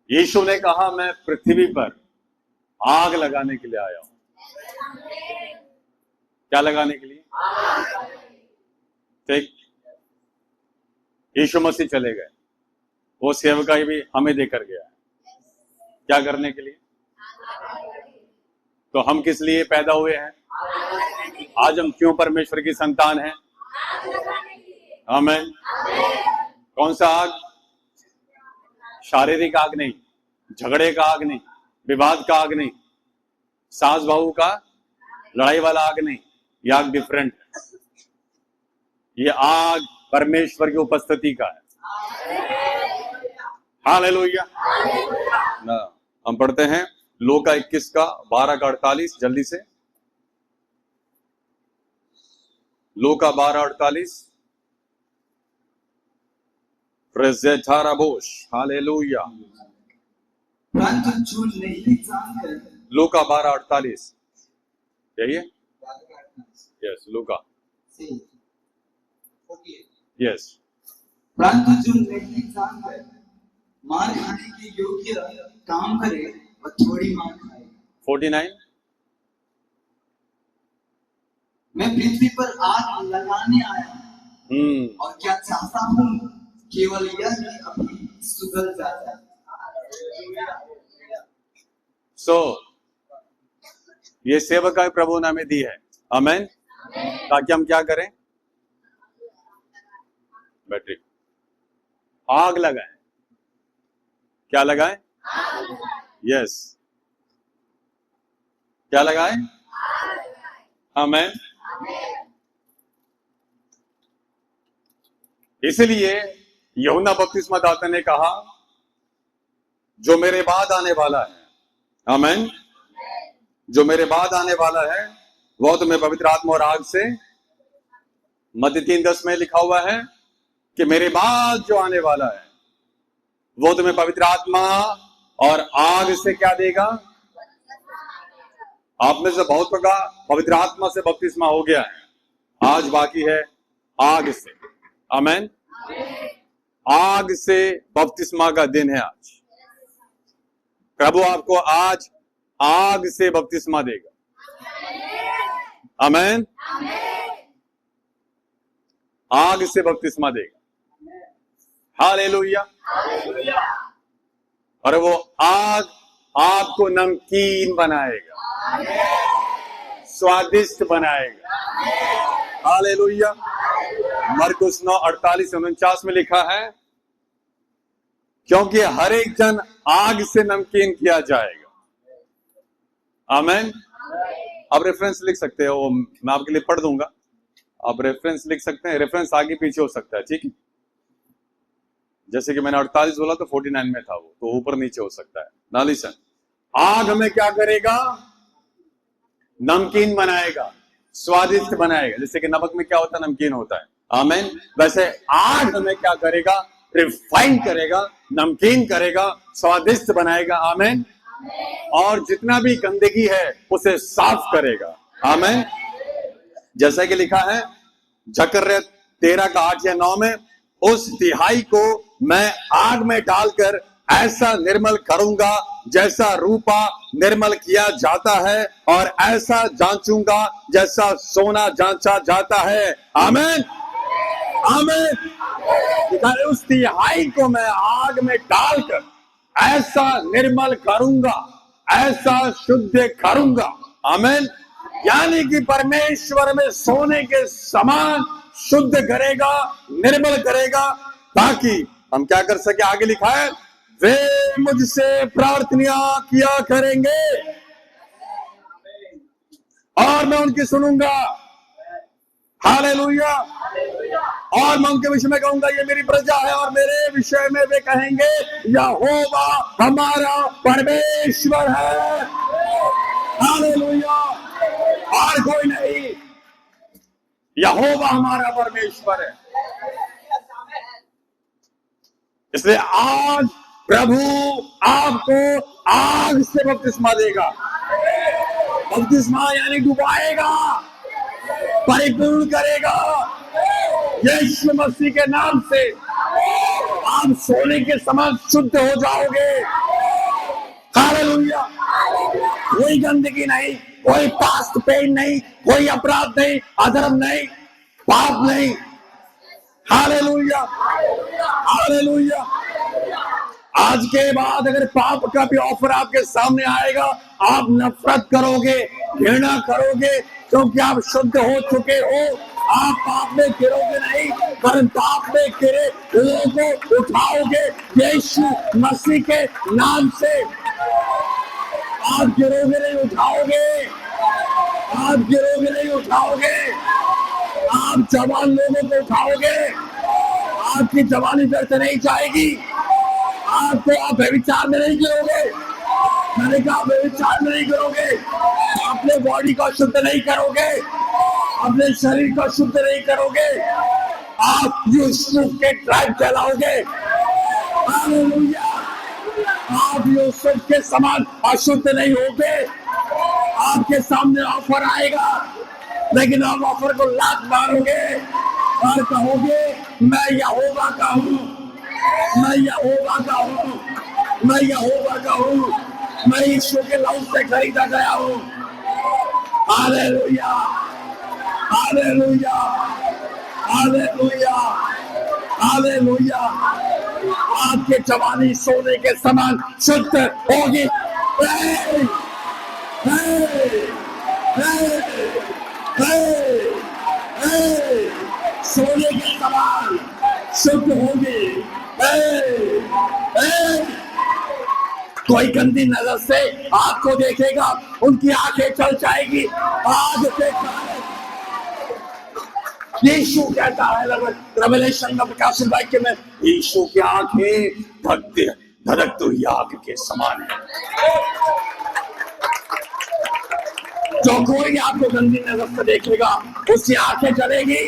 यीशु ने कहा मैं पृथ्वी पर आग लगाने के लिए आया हूं। क्या लगाने के लिए? ठीक। यीशु मसीह चले गए, वो सेवकाई भी हमें देकर गया है। क्या करने के लिए? तो हम किस लिए पैदा हुए हैं? आज हम क्यों परमेश्वर की संतान हैं? आमीन। कौन सा आग? शारीरिक आग नहीं, झगड़े का आग नहीं, विवाद का आग नहीं, सास बहू का लड़ाई वाला आग नहीं। ये आग डिफरेंट है। ये आग परमेश्वर की उपस्थिति का है। हालेलुया। हम पढ़ते हैं लूका 21 का 12 का 48, जल्दी से। लूका 12:48। हालेलुया। परंतु जो नहीं जानकर। लूका 12:48, यही है? यस, लूका। यस। परंतु जो नहीं जानकर मार खाने के योग्य काम करे वह थोड़ी मार खाए। 49। मैं पृथ्वी पर आग लगाने आया और क्या चाहता हूँ केवल यह कि अभी सुधर जाता। ये सेवकाई प्रभु ने हमें दी है। आमीन। ताकि हम क्या करें? बैटरी आग लगाएं। क्या लगाएं? यस। क्या लगाएं? आमीन। इसलिए यूहन्ना बपतिस्मा दाता ने कहा जो मेरे बाद आने वाला है, आमीन, जो मेरे बाद आने वाला है वो तुम्हें पवित्र आत्मा और आग से, मत्ती 3:10 में लिखा हुआ है कि मेरे बाद जो आने वाला है वो तुम्हें पवित्र आत्मा और आग से क्या देगा? आप में से बहुत का पवित्र आत्मा से बपतिस्मा हो गया है, आज बाकी है आग से। आमीन। आग से बपतिस्मा का दिन है आज। प्रभु आपको आज आग से बपतिस्मा देगा। आमीन। आग से बपतिस्मा देगा। हालेलुया। और वो आग आपको नमकीन बनाएगा, स्वादिष्ट बनाएगा। हालेलुया। मरकुस 9:48-49 में लिखा है क्योंकि हर एक जन आग से नमकीन किया जाएगा। आमीन। आप रेफरेंस लिख सकते हो, मैं आपके लिए पढ़ दूंगा, आप रेफरेंस लिख सकते हैं। रेफरेंस आगे पीछे हो सकता है, ठीक है? जैसे कि मैंने 48 बोला तो 49 में था वो, तो ऊपर नीचे हो सकता है। ना लिसन, आग हमें क्या करेगा? नमकीन बनाएगा, स्वादिष्ट बनाएगा। जैसे कि नमक में क्या होता है? नमकीन होता है। आमीन। वैसे आग हमें क्या करेगा? रिफाइन करेगा, नमकीन करेगा, स्वादिष्ट बनाएगा। आमीन। और जितना भी गंदगी है उसे साफ करेगा। आमीन। जैसा कि लिखा है जकर्या 13 का 8 या 9 में, उस तिहाई को मैं आग में डालकर ऐसा निर्मल करूंगा जैसा रूपा निर्मल किया जाता है, और ऐसा जांचूंगा जैसा सोना जांचा जाता है। आमीन। आमीन। उस तिहाई को मैं आग में डालकर ऐसा निर्मल करूंगा, ऐसा शुद्ध करूंगा। आमीन। यानी कि परमेश्वर में सोने के समान शुद्ध करेगा, निर्मल करेगा, ताकि हम क्या कर सके? आगे लिखा है वे मुझसे प्रार्थना किया करेंगे और मैं उनकी सुनूंगा। हालेलुया। और मैं उनके विषय में कहूंगा ये मेरी प्रजा है, और मेरे विषय में वे कहेंगे यहोवा हमारा परमेश्वर है। हालेलुया। और कोई नहीं, यहोवा हमारा परमेश्वर है। इसलिए आज प्रभु आपको आग से बपतिस्मा देगा। बपतिस्मा यानी डुबाएगा, परिपूर्ण करेगा। यीशु मसीह के नाम से आप सोने के समान शुद्ध हो जाओगे, कोई गंदगी नहीं, कोई पास्ट पेन नहीं, कोई अपराध नहीं, अधर्म नहीं, पाप नहीं। Hallelujah, hallelujah. आज के बाद अगर पाप का भी ऑफर आपके सामने आएगा, आप नफरत करोगे, घृणा करोगे, क्योंकि आप शुद्ध हो चुके हो। आप पाप में गिरोगे नहीं, पर पाप में गिरे लोगों को उठाओगे यीशु मसीह के नाम से। आप गिरोगे नहीं, उठाओगे। आप गिरोगे नहीं, उठाओगे। आप जवान लोगों को उठाओगे। आपकी जवानी व्यर्थ नहीं जाएगी। आपको आप व्यभिचार में नहीं गिरोगे। मैंने कहा व्यभिचार में नहीं गिरोगे। अपने बॉडी को शुद्ध नहीं करोगे, अपने शरीर को शुद्ध नहीं करोगे। आप यूसुफ के ट्राइब कहलाओगे। हालेलुया। आप यूसुफ के समान अशुद्ध नहीं होगे। आपके सामने ऑफर आएगा, लेकिन आप ऑफर को लात मारोगे और कहोगे मैं यहोवा का हूँ, मैं यहोवा का हूँ, मैं यहोवा का हूँ, मैं यीशु के लहू से खरीदा गया हूँ। Hallelujah, hallelujah, hallelujah, hallelujah. आपकी जवानी सोने के समान शुद्ध होगी। सोने के समान शुद्ध होगी। कोई गंदी नजर से आपको देखेगा, उनकी आंखें चल जाएगी। आज से यीशु कहता है रेवलेशन में, प्रकाशित वाक्य में, यीशु की आंखें धधकती हुई आग के समान है। जो कोई आपको गंदी नजर से देखेगा, उसकी आंखें जलेगी,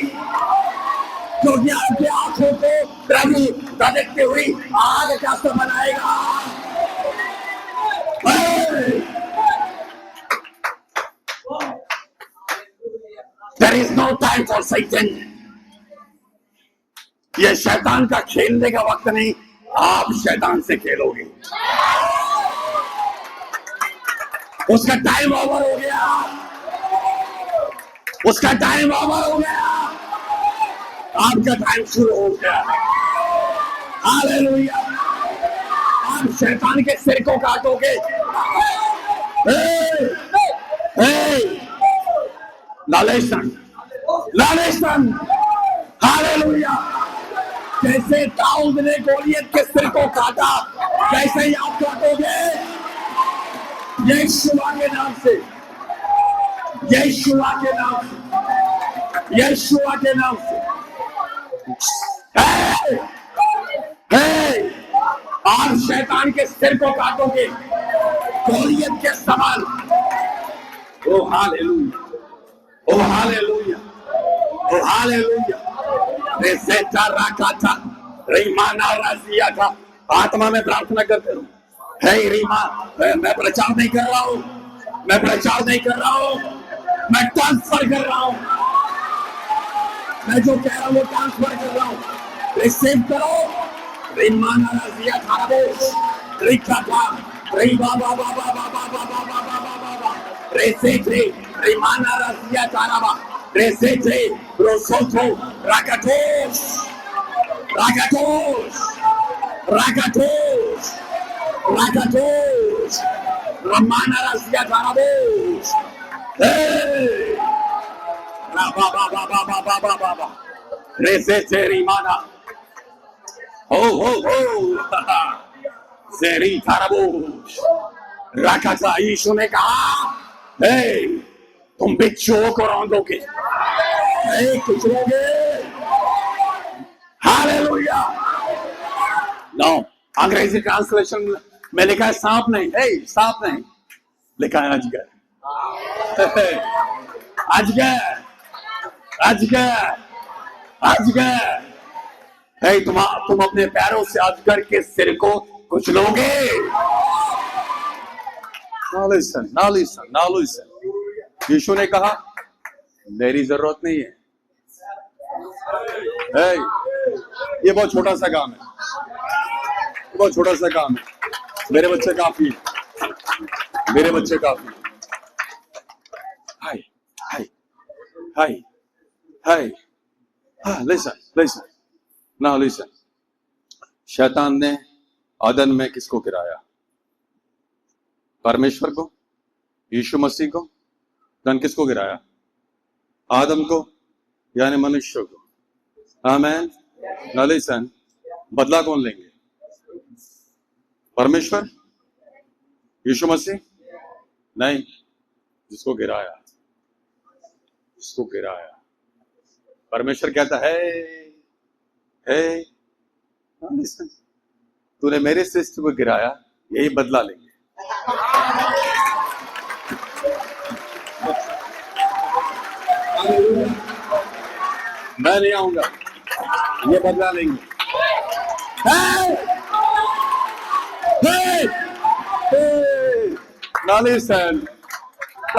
क्योंकि आपकी आंखों को प्रभु धधकती हुई आग का सा बनाएगा। There is no time for Satan. ये शैतान का खेलने का वक्त नहीं, आप शैतान से खेलोगे। उसका टाइम ओवर हो गया, उसका टाइम ओवर हो गया, आपका टाइम शुरू हो गया। हालेलुया। आप शैतान के सिर को काटोगे। लालेशन, लालेशन। हालेलुया। जैसे दाऊद ने गोलियत के सिर को काटा, वैसे ही आप काटोगे यीशुआ के नाम से, यीशुआ के नाम से, यीशुआ के नाम से। आप शैतान के सिर को काटोगे गोलियत के समान। ओ हालेलुया, ओ हालेलुया, ओ हालेलुया। था आत्मा में प्रार्थना करते रहो। हे रीमा, मैं प्रचार नहीं कर रहा हूँ, मैं प्रचार नहीं कर रहा हूँ, मैं ट्रांसफर कर रहा हूँ। मैं जो कह रहा हूँ वो ट्रांसफर कर रहा हूँ। रिसीव करो। रीमाना राजिया खाराबोश, रिका था, री बाबा बाबा बाबा बाबा बाबा बाबा, रेसेटे, रीमाना राजिया खाराबा, रेसेटे, रोसोतो, राकाटोश, राकाटोश, राकाटोश, राकाटोश, रमाना राजिया खाराबोश, राबा बाबा बाबा बाबा बाबा, रेसेटे रीमाना, हो हो हो, सेरी खाराबोश, राकाटा। यीशु ने कहा, हे तुम बिच्छुओं को रौंदोगे, कुचलोगे। हालेलुया। नो, अंग्रेजी ट्रांसलेशन में लिखा है सांप नहीं, सांप नहीं, लिखा है अजगर। अजगर, अजगर, अजगर। तुम अपने पैरों से अजगर के सिर को कुचलोगे। नालिसन, नालिसन, नालिसन। यीशु ने कहा मेरी जरूरत नहीं है। ये बहुत छोटा सा काम है, बहुत छोटा सा काम है। मेरे बच्चे काफी, मेरे बच्चे काफी। Hey, hey. Listen. Now listen. शैतान ने आदन में किसको गिराया? परमेश्वर को, यीशु मसीह को। धन किसको गिराया? आदम को, यानी मनुष्य को। आमेन। Now listen. बदला कौन लेंगे? परमेश्वर? यीशु मसीह? नहीं, जिसको गिराया। परमेश्वर कहता है तूने मेरे सृष्टि को गिराया, यही बदला लेंगे। मैं नहीं आऊंगा, ये बदला लेंगे।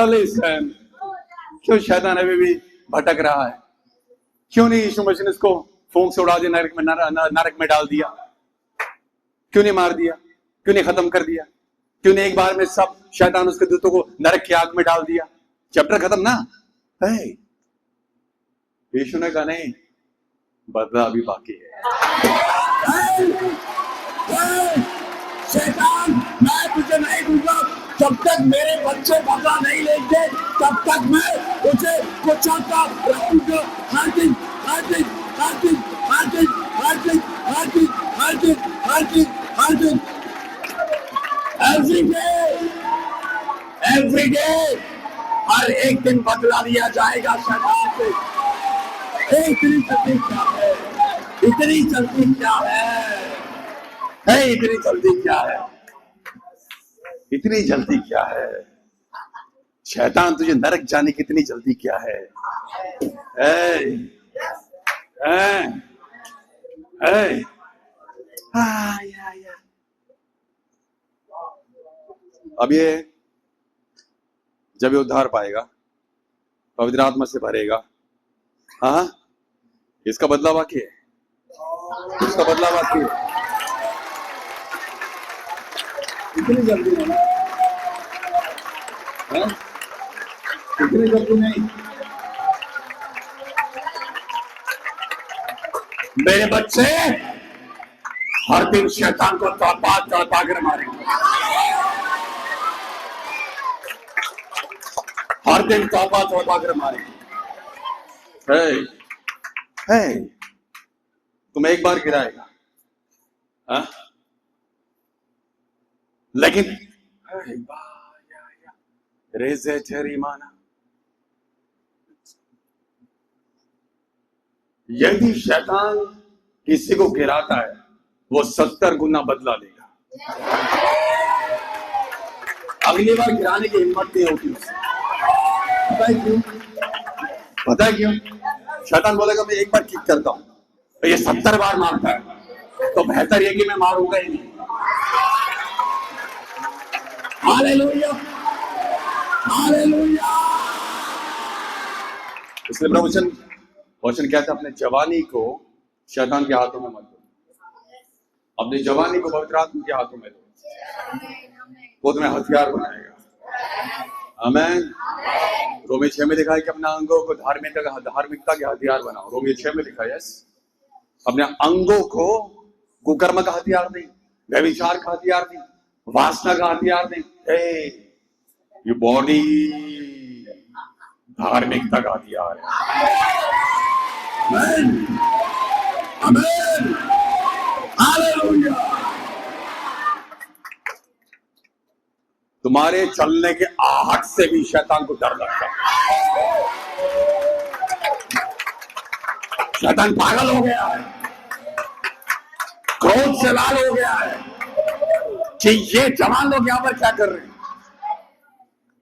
Listen. क्यों शैतान अभी भी भटक रहा है? क्यों नहीं यीशु मसीह ने इसको फूंक से उड़ा दिया, नरक में डाल दिया? क्यों नहीं मार दिया? क्यों नहीं खत्म कर दिया? क्यों नहीं एक बार में सब शैतान उसके दूतों को नरक की आग में डाल दिया? चैप्टर खत्म ना है। यीशु ने कहा नहीं, बदला अभी बाकी है। शैतान, मैं तुझे नहीं दूंगा जब तक मेरे बच्चे बदला नहीं लेंगे, तब तक मैं तुझे कुचलता रहूंगा। हर दिन एवरी डे हर एक दिन बदला लिया जाएगा शैतान से। इतनी जल्दी क्या है? इतनी जल्दी क्या है? शैतान तुझे नरक जाने की इतनी जल्दी क्या है? अब ये जब ये उद्धार पाएगा, पवित्र आत्मा से भरेगा, हाँ, इसका बदला बाकी है। इतनी जल्दी नहीं। मेरे बच्चे हर दिन शैतान को तड़पा कर मारेंगे। हर दिन तड़पा कर मारेंगे। तुम एक बार गिराएगा, हाँ? लेकिन रेज़े तेरी माना, यदि शैतान किसी को गिराता है, वो 70 गुना बदला लेगा। अगली बार गिराने की हिम्मत नहीं होती उससे। पता है क्यों? शैतान बोलेगा मैं एक बार किक करता हूं, तो ये 70 बार मारता है, तो बेहतर ये कि मैं मारूंगा ही नहीं। हालेलुया। इसलिए प्रवचन कहता है अपने जवानी को शैतान के हाथों में मत दो, अपनी जवानी को पवित्र आत्मा के हाथों में दो, वो तुम्हें हथियार बनाएगा। आमीन। रोमी 6 में लिखा है कि अपने अंगों को धार्मिकता के हथियार बनाओ। रोमी 6 में लिखा है, यस, अपने अंगों को कुकर्म का हथियार नहीं, व्यभिचार का हथियार नहीं, वासना का हथियार नहीं। ये बॉडी धार्मिकता का हथियार है। आमीन, आमीन, हालेलुया। तुम्हारे चलने के आहट से भी शैतान को डर लगता है। शैतान पागल हो गया है, क्रोध से लाल हो गया है कि ये जवान लोग यहां पर क्या कर रहे हैं।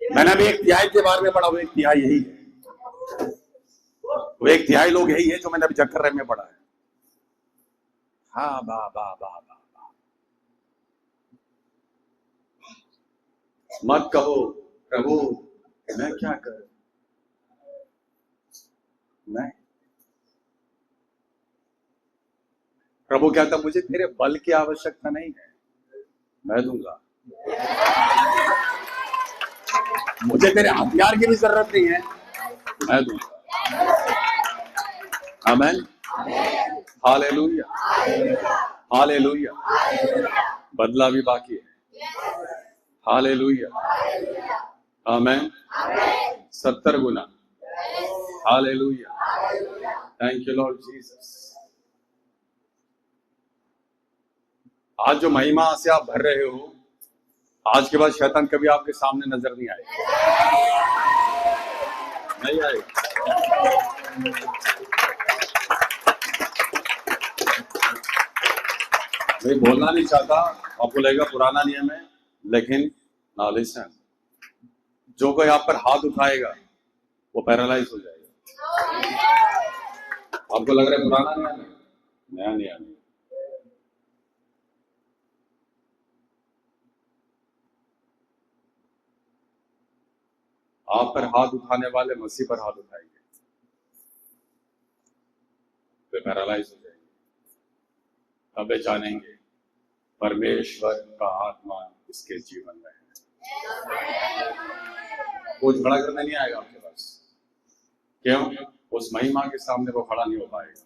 मैंने अभी एक तिहाई के बारे में पढ़ा, वो एक तिहाई यही है, वो एक तिहाई लोग यही है जो मैंने अभी जक्कर में पढ़ा है। हाँ, बा मत कहो प्रभु मैं क्या करूं, नहीं। प्रभु कहता मुझे तेरे बल की आवश्यकता नहीं है, मैं दूंगा। मुझे तेरे हथियार की भी जरूरत नहीं है, मैं दूंगा। आमेन, हालेलुया, हालेलुया। बदला भी बाकी है, hallelujah, amen. 70 Guna, hallelujah, thank you Lord Jesus. आज जो महिमा से आप भर रहे हो, आज के बाद शैतान कभी आपके सामने नजर नहीं आएगा, नहीं आएगा। मैं बोलना नहीं चाहता, आपको लगेगा पुराना नियम है, लेकिन लिसन, जो कोई आप पर हाथ उठाएगा वो पैरालाइज हो जाएगा। आपको लग रहा है पुराना नियम है, नया नियम है। आप पर हाथ उठाने वाले मसीह पर हाथ उठाएंगे, वे पैरालाइज हो जाएंगे। तब वे जानेंगे परमेश्वर का आत्मा इसके जीवन में है। वो झगड़ा करने नहीं आएगा आपके पास, क्यों? उस महिमा के सामने वो खड़ा नहीं हो पाएगा।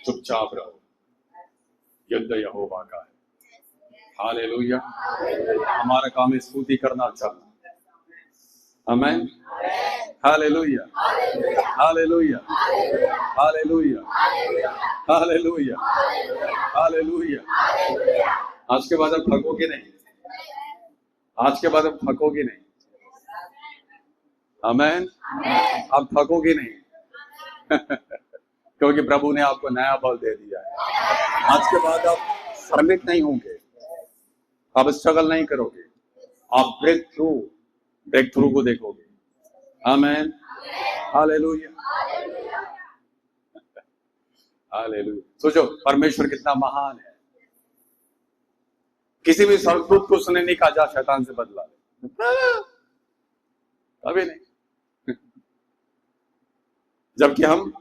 चुपचाप रहो, युद्ध यहोवा का है, हालेलुया। हमारा काम है स्तुति करना, चलना, amen, hallelujah, hallelujah, hallelujah, hallelujah, hallelujah. आज के बाद अब थकोगे नहीं, आज के बाद अब थकोगे नहीं, आमेन, अब थकोगे नहीं क्योंकि प्रभु ने आपको नया बल दे दिया है। आज के बाद आप श्रमिक नहीं होंगे, आप स्ट्रगल नहीं करोगे, आप ब्रेक थ्रू को देखोगे, आमेन, हालेलुया, हालेलुया। सोचो परमेश्वर कितना महान है। किसी भी स्वर्गदूत को उसने नहीं कहा जा शैतान से बदला ले, कभी नहीं। जबकि हम,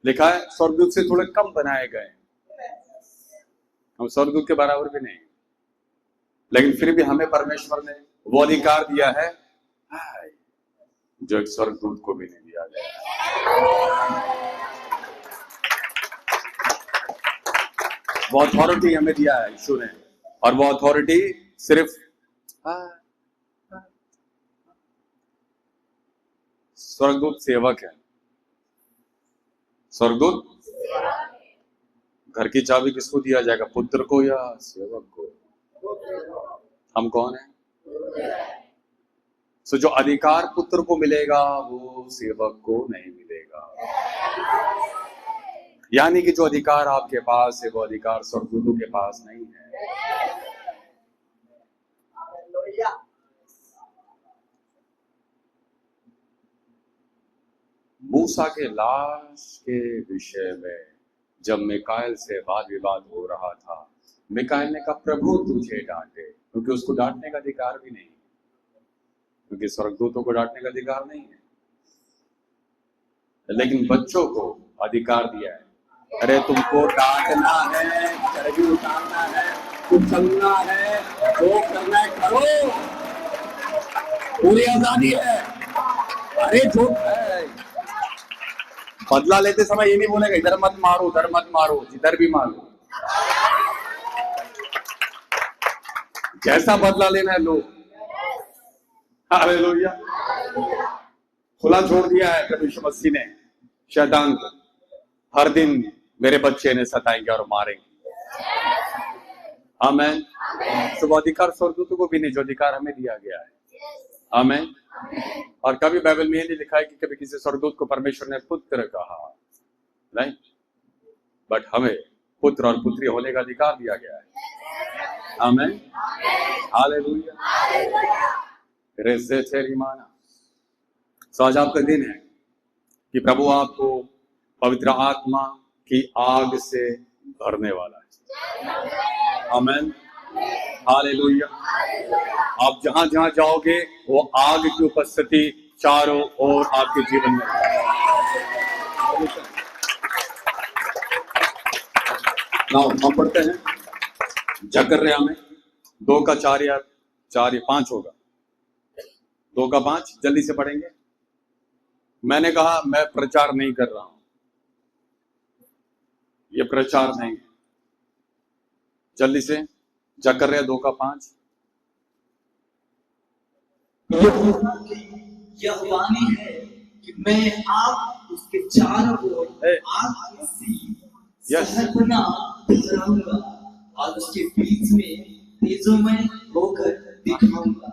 लिखा है, स्वर्गदूत से थोड़े कम बनाए गए, हम स्वर्गदूत के बराबर भी नहीं, लेकिन फिर भी हमें परमेश्वर ने वो अधिकार दिया है जो एक स्वर्गदूत को भी नहीं दिया गया। वो अथॉरिटी हमें दिया है यीशु ने, और वो अथॉरिटी सिर्फ स्वर्गदूत सेवक है। स्वर्गदूत, घर की चाबी किसको दिया जाएगा, पुत्र को या सेवक को? हम कौन है? सो जो अधिकार पुत्र को मिलेगा वो सेवक को नहीं मिलेगा। यानी कि जो अधिकार आपके पास है वो अधिकार स्वर्गदूतों के पास नहीं है। मूसा के लाश के विषय में जब मिकाएल से वाद विवाद हो रहा था, मिकाएल ने कहा प्रभु तुझे डांटे, क्योंकि उसको डांटने का अधिकार भी नहीं, क्योंकि स्वर्गदूतों को डांटने का अधिकार नहीं है, लेकिन बच्चों को अधिकार दिया है। अरे तुमको डांटना है, चर्बी उतारना है, कुचलना है, जो करना है करो, पूरी आजादी है। अरे जो है, बदला लेते समय ये नहीं बोलेगा इधर मत मारो, उधर मत मारो, जिधर भी मारो, जैसा बदला लेना है लो। हालेलुया। खुला छोड़ दिया है प्रभु यीशु मसीह ने शैतान को, हर दिन मेरे बच्चे ने सताएंगे और मारेंगे, आमेन। तो अधिकार स्वर्गदूतों को भी नहीं जो अधिकार हमें दिया गया है, आमेन। और कभी बाइबल में ये नहीं लिखा है कि कभी किसी स्वर्गदूत को परमेश्वर ने पुत्र कहा, नहीं, बट हमें पुत्र और पुत्री होने का अधिकार दिया गया है, आमेन, हालेलुया। तो आज आपका दिन है कि प्रभु आपको पवित्र आत्मा की आग से भरने वाला है, आमेन, हालेलुया। आप जहां जहां जाओगे वो आग की उपस्थिति चारों ओर आपके जीवन में। नाउ हम पढ़ते हैं जकर्या में 2 का 4 या 5 होगा, 2 का 5 जल्दी से पढ़ेंगे। मैंने कहा मैं प्रचार नहीं कर रहा हूं, ये प्रचार नहीं। जल्दी से जकर्या 2:5। यह वाणी है कि मैं आप उसके चारों ओर आग की सी सहरपना ठहराऊंगा और उसके बीच में तेजोमय होकर दिखाऊंगा।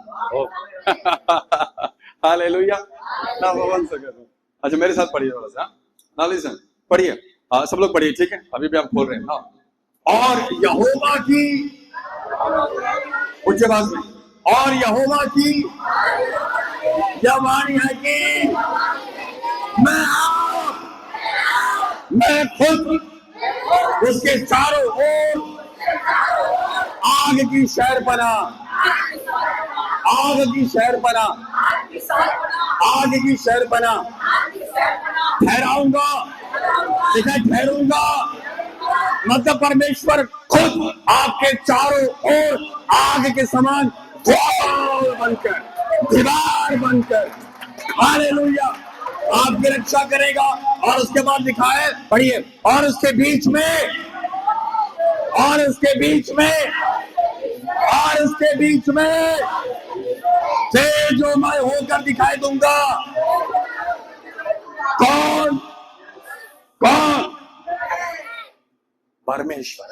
हालेलुया। ना भवन से करो। अच्छा मेरे साथ पढ़िए थोड़ा सा। ना लिसन पढ़िए। सब लोग पढ़िए, ठीक है? अभी भी आप खोल रहे हैं ना। और यहोवा की उच्च आवाज में, और यहोवा की यह वाणी है कि मैं खुद उसके चारों ओर आग की शहरपना, आग की शहरपना, आग की शहरपना ठहराऊंगा। लिखा ठहराऊंगा मतलब परमेश्वर खुद आपके चारों ओर आग के समान वॉल बनकर, दीवार बनकर, हालेलुया, आपकी रक्षा करेगा। और उसके बाद लिखा है, पढ़िए, और उसके बीच में, और उसके बीच में, और उसके बीच में तेजोमय होकर दिखाई दूंगा। कौन? कौन? परमेश्वर।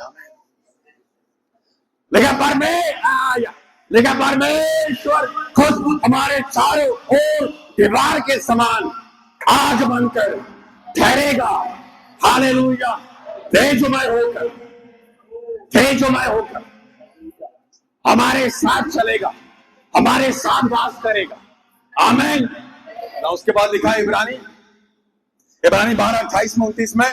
लेकिन परमेश्वर खुद हमारे चारों ओर दीवार के समान आग बनकर ठहरेगा। हालेलुया। तेजोमय होकर, तेजोमय होकर हमारे साथ चलेगा, हमारे साथ वास करेगा। आमीन। ना उसके बाद लिखा है इब्रानी 12:28-29 में,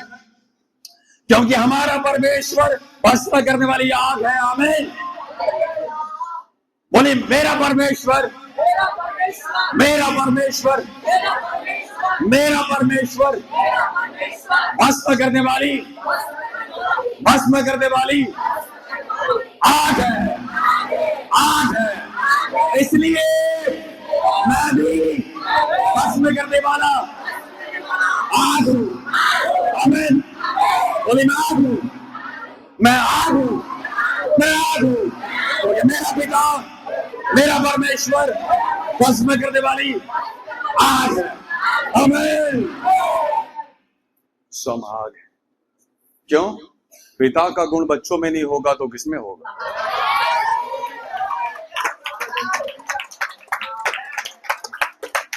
क्योंकि हमारा परमेश्वर भस्म करने वाली आग है। आमीन। बोले मेरा परमेश्वर, मेरा परमेश्वर, मेरा परमेश्वर भस्म करने वाली, भस्म करने वाली आग है, आग है। इसलिए मैं भी भस्म करने वाला आग हूं। आमीन। बोले मैं आग हूं, मैं आग हूं, मैं आग हूं। बोले मेरा पिता, मेरा परमेश्वर भस्म करने वाली आग है। आमीन। सम आग है। क्यों? पिता का गुण बच्चों में नहीं होगा तो किसमें होगा?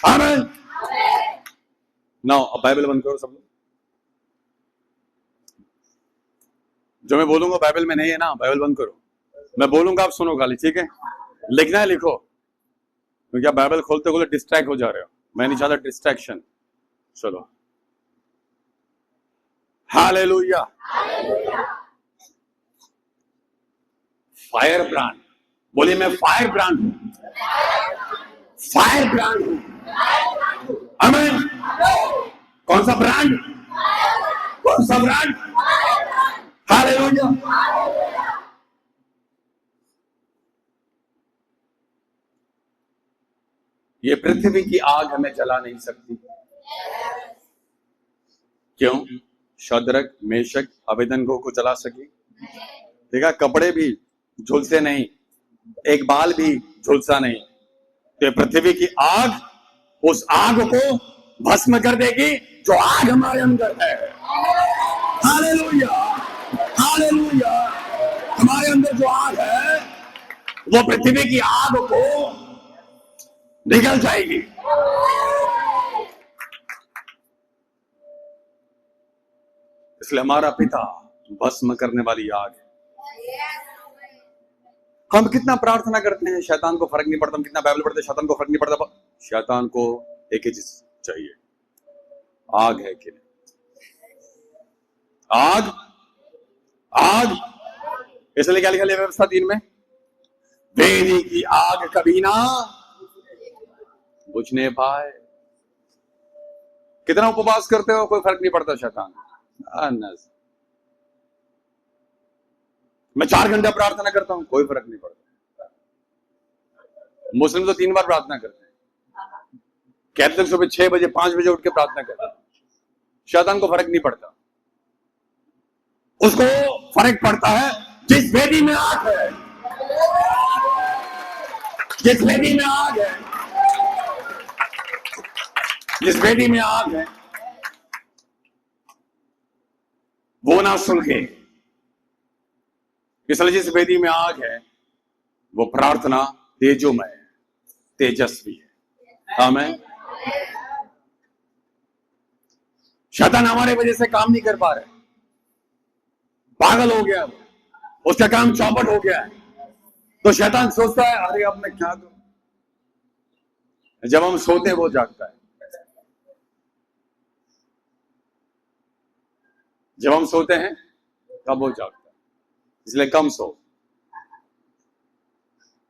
आमीन। नाउ अब बाइबल बंद करो सब लोग। जो मैं बोलूंगा बाइबल में नहीं है ना, बाइबल बंद करो। मैं बोलूंगा आप सुनो खाली, ठीक है? लिखना है लिखो, क्योंकि आप बाइबल खोलते खोलते डिस्ट्रैक्ट हो जा रहे हो। मैं नहीं चाहता डिस्ट्रैक्शन। चलो हालेलुया। Fire brand. बोलिए मैं फायर ब्रांड हूं, फायर ब्रांड हूं। आमीन। कौन सा ब्रांड? कौन सा ब्रांड? हालेलुया। ये पृथ्वी की आग हमें जला नहीं सकती। क्यों? शद्रक, मेशक, अबेदनगो को जला सकी? देखा, कपड़े भी झुलसे नहीं, एक बाल भी झुलसा नहीं। तो पृथ्वी की आग उस आग को भस्म कर देगी जो आग हमारे अंदर है। Hallelujah, hallelujah. हमारे अंदर जो आग है वो पृथ्वी की आग को निकल जाएगी। इसलिए हमारा पिता भस्म करने वाली आग है। हम कितना प्रार्थना करते हैं, शैतान को फर्क नहीं पड़ता। हम कितना बाइबल पढ़ते हैं, शैतान को फर्क नहीं पड़ता। शैतान को एक ही चीज चाहिए, आग है कि नहीं? आग, आग। इसलिए क्या लिखा है व्यवस्था 3 में? वेदी की आग कभी ना बुझने पाए। कितना उपवास करते हो, कोई फर्क नहीं पड़ता शैतान। मैं 4 घंटा प्रार्थना करता हूं, कोई फर्क नहीं पड़ता। मुस्लिम तो 3 बार प्रार्थना करते हैं। कैथलिक सुबह 6 बजे 5 बजे उठ के प्रार्थना करते हैं। शैतान को फर्क नहीं पड़ता। उसको फर्क पड़ता है जिस वेदी में आग है, जिस वेदी में आग है, जिस वेदी में आग है वो ना सुलगे। इसलिए जिस वेदी में आग है वो प्रार्थना तेजोमय है, तेजस्वी है। आमीन। शैतान हमारे वजह से काम नहीं कर पा रहे, पागल हो गया, उसका काम चौपट हो गया है। तो शैतान सोचता है अरे अब मैं क्या करूं। जब हम सोते हैं वो जागता है, जब हम सोते हैं तब वो जागता है। इसलिए कम सो।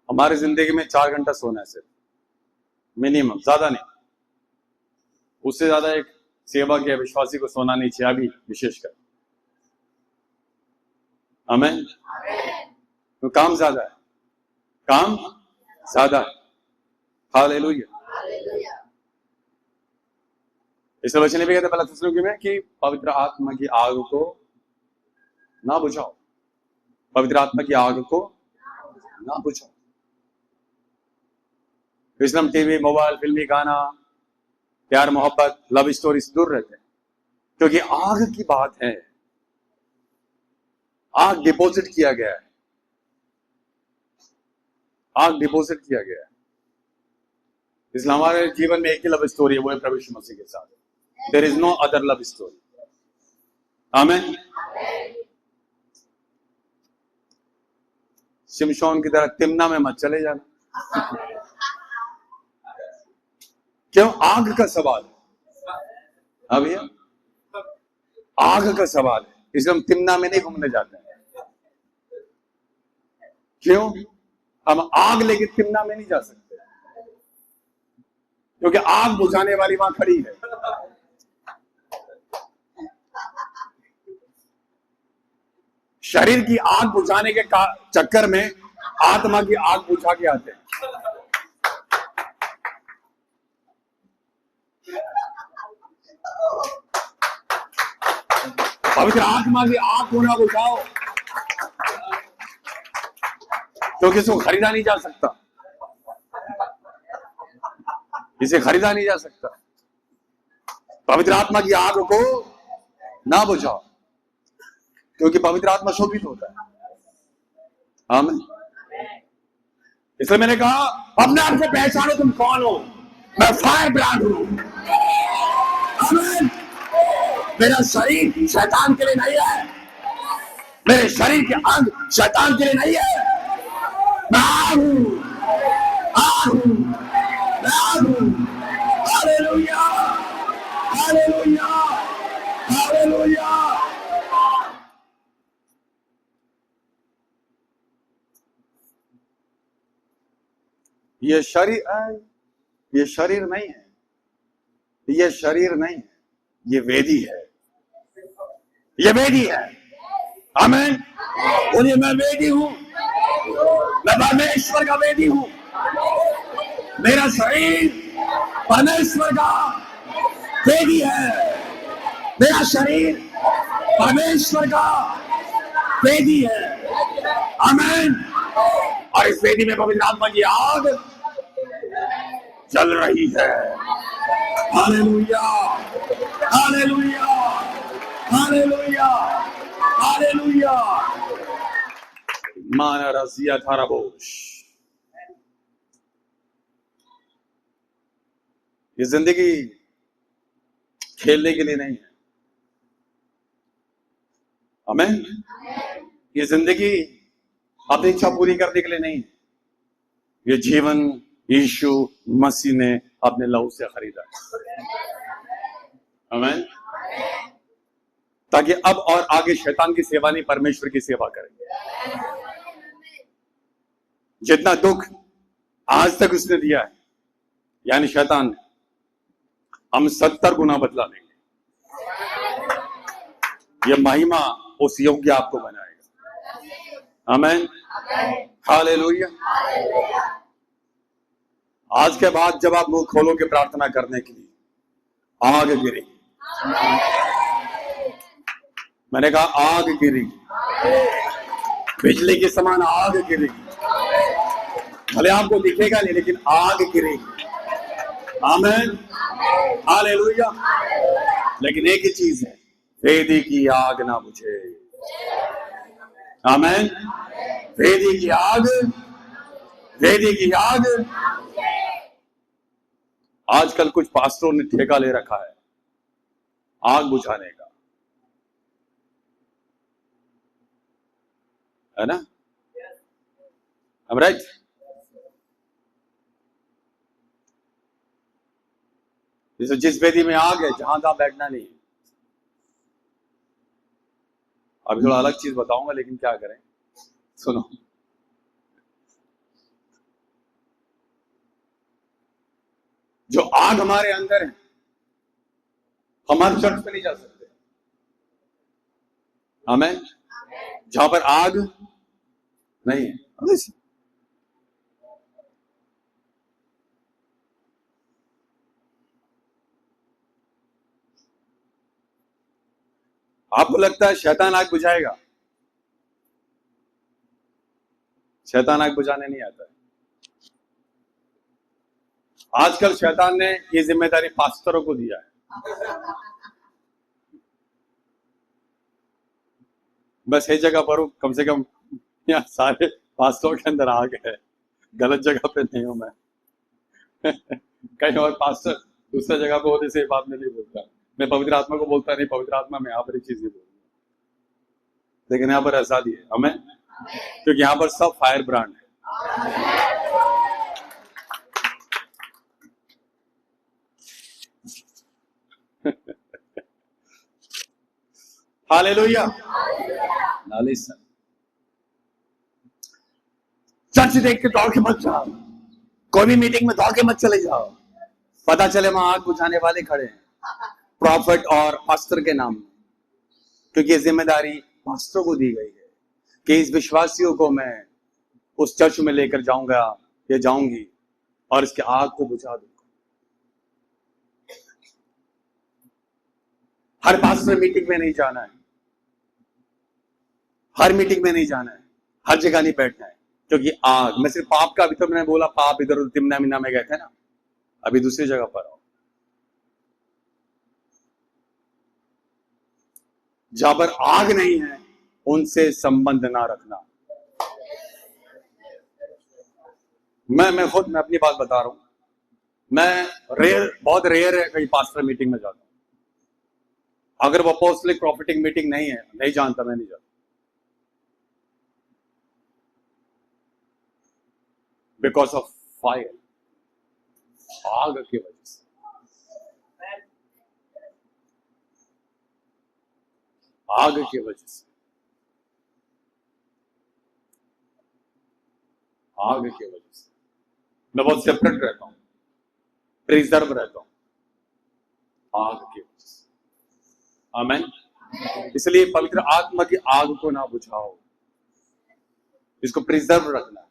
हमारी जिंदगी में 4 घंटा सोना है सिर्फ, मिनिमम, ज्यादा नहीं। उससे ज्यादा एक सेवक या विश्वासी को सोना नहीं चाहिए, अभी विशेषकर। आमीन। तो काम ज्यादा है, काम ज्यादा है। हालेलुया। इस वचन भी कहते पहला थिस्सलुनीकी में कि पवित्र आत्मा की आग को ना बुझाओ, पवित्र आत्मा की आग को ना बुझाओ। इसलिए हम टीवी, मोबाइल, फिल्मी गाना, प्यार मोहब्बत, लव स्टोरी से दूर रहते हैं, क्योंकि आग की बात है। आग डिपॉजिट किया गया है, आग डिपॉजिट किया गया है। इसलिए हमारे जीवन में एक ही लव स्टोरी है, वो है प्रभु यीशु मसीह के साथ। There is no other love story. आमीन। शिमशोन की तरह तिम्ना में मत चले जाना। क्यों? आग का सवाल है। अभी आग का सवाल है, इसलिए हम तिम्ना में नहीं घूमने जाते हैं। क्यों? हम आग लेके तिम्ना में नहीं जा सकते, क्योंकि आग बुझाने वाली वहां खड़ी है। शरीर की आग बुझाने के चक्कर में आत्मा की आग बुझा के आते हैं। पवित्र आत्मा की आग को ना बुझाओ, क्योंकि इसको खरीदा नहीं जा सकता, इसे खरीदा नहीं जा सकता। पवित्र आत्मा की आग को ना बुझाओ, क्योंकि पवित्र आत्मा शोभित होता है। आमीन। इसलिए मैंने कहा अपने आप को पहचानो, तुम कौन हो। मैं फायर ब्रांड हूं। आमीन। मेरा शरीर शैतान के लिए नहीं है, मेरे शरीर के अंग शैतान के लिए नहीं है। मैं आग हूं, आग हूं, मैं आग हूं। Hallelujah, hallelujah, hallelujah. ये शरीर नहीं है, ये शरीर नहीं है, ये वेदी है, ये वेदी है। आमीन। बोलिए मैं वेदी हूं, मैं परमेश्वर का वेदी हूं। मेरा शरीर परमेश्वर का वेदी है, मेरा शरीर परमेश्वर का वेदी है। आमीन। और इस वेदी में पवित्र आत्मा की आग चल रही है। Hallelujah, hallelujah, hallelujah, hallelujah. माना रसिया थाराबोश। ये जिंदगी खेलने के लिए नहीं है। आमीन। ये जिंदगी अपनी इच्छा पूरी करने के लिए नहीं है। ये जीवन यीशु मसीह ने अपने लहू से खरीदा। आमीन। ताकि अब और आगे शैतान की सेवा नहीं, परमेश्वर की सेवा करेंगे। जितना दुख आज तक उसने दिया है, यानी शैतान ने, हम 70 गुना बदला लेंगे। ये महिमा उस योग्य आपको बनाएगा। आमीन। हालेलुया। आज के बाद जब आप मुंह खोलोगे प्रार्थना करने के लिए, आग गिरेगी। मैंने कहा आग गिरेगी, बिजली के समान आग गिरेगी। भले आपको दिखेगा नहीं, लेकिन आग गिरेगी। आमीन, हालेलुया। लेकिन एक ही चीज है, वेदी की आग ना बुझे। आमीन। वेदी की आग, वेदी की आग। आजकल कुछ पास्टरों ने ठेका ले रखा है आग बुझाने का, है ना? I'm right? जैसे जिस वेदी में आग है, जहां तहां बैठना नहीं। अभी थोड़ा अलग चीज बताऊंगा, लेकिन क्या करें, सुनो। जो आग हमारे अंदर है, हमारे चर्च पे नहीं जा सकते। आमीन। जहां पर आग नहीं है। आपको लगता है शैतान आग बुझाएगा? शैतान आग बुझाने नहीं आता है। आजकल शैतान ने ये जिम्मेदारी पास्टरों को दिया है। बस एक जगह पर हूं, कम से कम यहाँ सारे पास्टरों के अंदर आग है, गलत जगह पे नहीं हूं मैं। कहीं और पास्टर दूसरा जगह पे होने से ये बात में नहीं बोलता, मैं पवित्र आत्मा को बोलता नहीं, पवित्र आत्मा में यहाँ पर चीज नहीं बोलती, लेकिन यहाँ पर आजादी है हमें, क्योंकि यहाँ पर सब फायर ब्रांड है। हालेलुया। नालिसन। चर्च देख के दौड़ के मत जाओ, कोई भी मीटिंग में दौड़ के मत चले जाओ, पता चले वहां आग बुझाने वाले खड़े हैं, प्रॉफिट और पास्टर के नाम, क्योंकि ये जिम्मेदारी पास्टर को दी गई है कि इस विश्वासियों को मैं उस चर्च में लेकर जाऊंगा या जाऊंगी और इसके आग को बुझा दूंगा। हर पास्टर मीटिंग में नहीं जाना है, हर मीटिंग में नहीं जाना है, हर जगह नहीं बैठना है, क्योंकि आग, मैं सिर्फ पाप का, अभी तो मैंने बोला पाप इधर उधर तिमना मिना में गए थे ना, अभी दूसरी जगह पर आओ जहां पर आग नहीं है, उनसे संबंध ना रखना। मैं खुद मैं अपनी बात बता रहा हूं, मैं बहुत रेयर है कहीं पास्टर मीटिंग में जाता हूं। अगर वो अपोस्टलिक प्रॉफिटिक मीटिंग नहीं है, नहीं जानता, मैं नहीं जाता, बिकॉज ऑफ फायर, आग की वजह से। आग की वजह से, आग की वजह से मैं बहुत सेपरेट रहता हूं, प्रिजर्व रहता हूं आग की वजह से। आमीन। इसलिए पवित्र आत्मा की आग को ना बुझाओ, इसको प्रिजर्व रखना है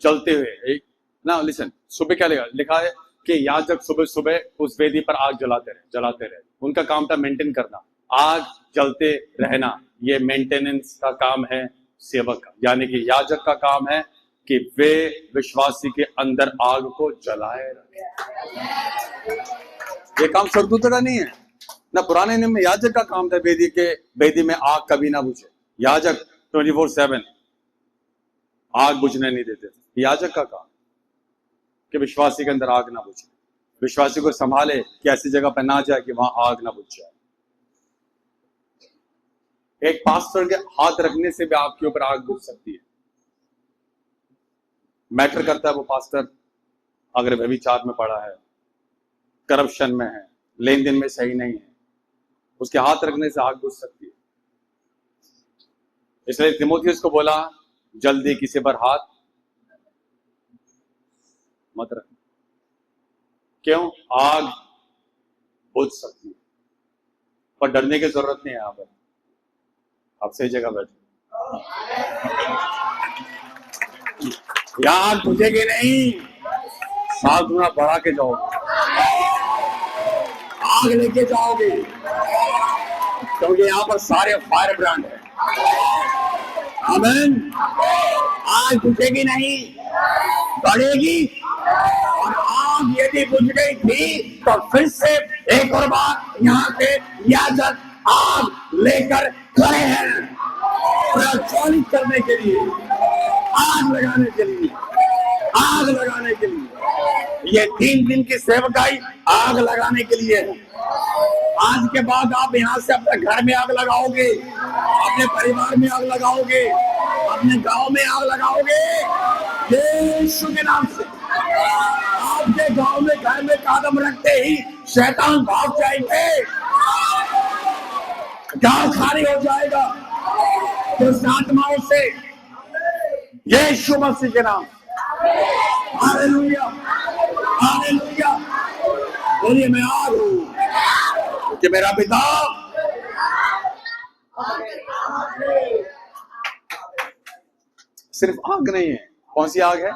जलते हुए। एक ना लिसन, सुबह क्या लिखा है कि याजक सुबह सुबह उस वेदी पर आग जलाते रहे। उनका काम था मेंटेन करना, आग जलते रहना। ये मेंटेनेंस का काम है सेवक का, यानी कि याजक का काम है कि वे विश्वासी के अंदर आग को जलाए रखें। ये काम स्वर्गदूतों का नहीं है ना, पुराने नियम में याजक का काम था वेदी में आग कभी ना बुझे। याजक 24/7 आग बुझने नहीं देते थे। याजक का काम कि विश्वासी के अंदर आग ना बुझे, विश्वासी को संभाले कि ऐसी जगह पर ना जाए कि वहां आग ना बुझ जाए। एक पास्टर के हाथ रखने से भी आपके ऊपर आग बुझ सकती है। मैटर करता है वो पास्टर अगर व्यभिचार में पड़ा है, करप्शन में है, लेन देन में सही नहीं है, उसके हाथ रखने से आग बुझ सकती है। इसलिए तिमोथियुस को बोला जल्दी किसी पर हाथ मत रख। क्यों? आग बुझ सकती है। पर डरने की जरूरत नहीं है। यहां पर आप सही जगह बैठे, यहां आग बुझेगी नहीं, 7 गुना बढ़ा के जाओगे, आग लेके जाओगे। क्योंकि यहाँ पर सारे फायर ब्रांड है। आमीन। आग बुझेगी नहीं, बढ़ेगी। और आग यदि बुझ गई थी तो फिर से एक और बार यहाँ पे याजक आग लेकर खड़े हैं प्रज्वलित करने के लिए, आग लगाने के लिए, आग लगाने के लिए। ये 3 दिन की सेवकाई आग लगाने के लिए है। आज के बाद आप यहाँ से अपने घर में आग लगाओगे, अपने परिवार में आग लगाओगे, अपने गांव में आग लगाओगे यीशु के नाम से। आपके गांव में घर में कदम रखते ही शैतान भाग जाएंगे, गांव खाली हो जाएगा तो आत्माओं से यीशु मसीह के नाम। Hallelujah, hallelujah. बोलिए मैं आग हूं कि मेरा पिता सिर्फ आग नहीं है। कौन सी आग है?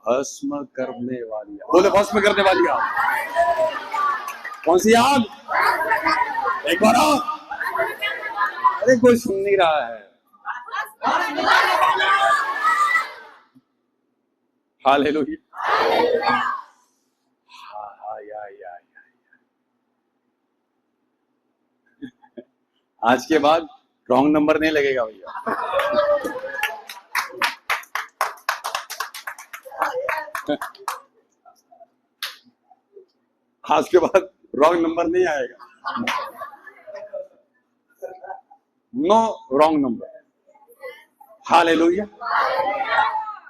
भस्म करने वाली आग। बोले भस्म करने वाली आग। कौन सी आग? एक बार और। अरे कोई सुन नहीं रहा है। हालेलुया। आज के बाद रॉन्ग नंबर नहीं लगेगा भैया। आज के बाद रॉन्ग नंबर नहीं आएगा। No wrong number. Hallelujah.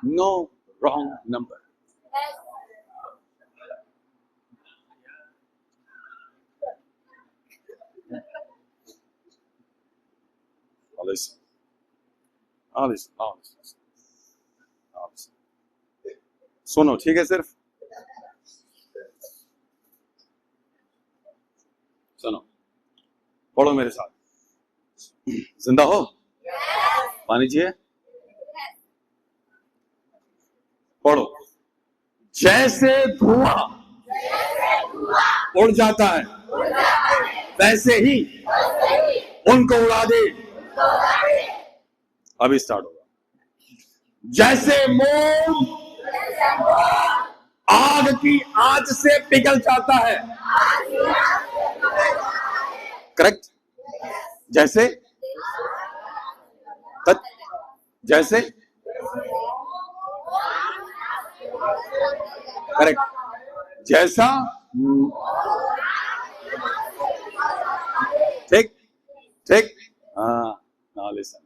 No wrong number. सुनो, ठीक है? सिर्फ सुनो, पढ़ो मेरे साथ। जिंदा हो? पानी चाहिए? पढ़ो। जैसे धुआं उड़ जाता है वैसे ही उनको उड़ा दे। अभी स्टार्ट होगा। जैसे मोम आग की आंच से पिघल जाता है। करेक्ट? जैसे जैसे करेक्ट, जैसा ठीक ठीक। हाँ, नाउ लिसन।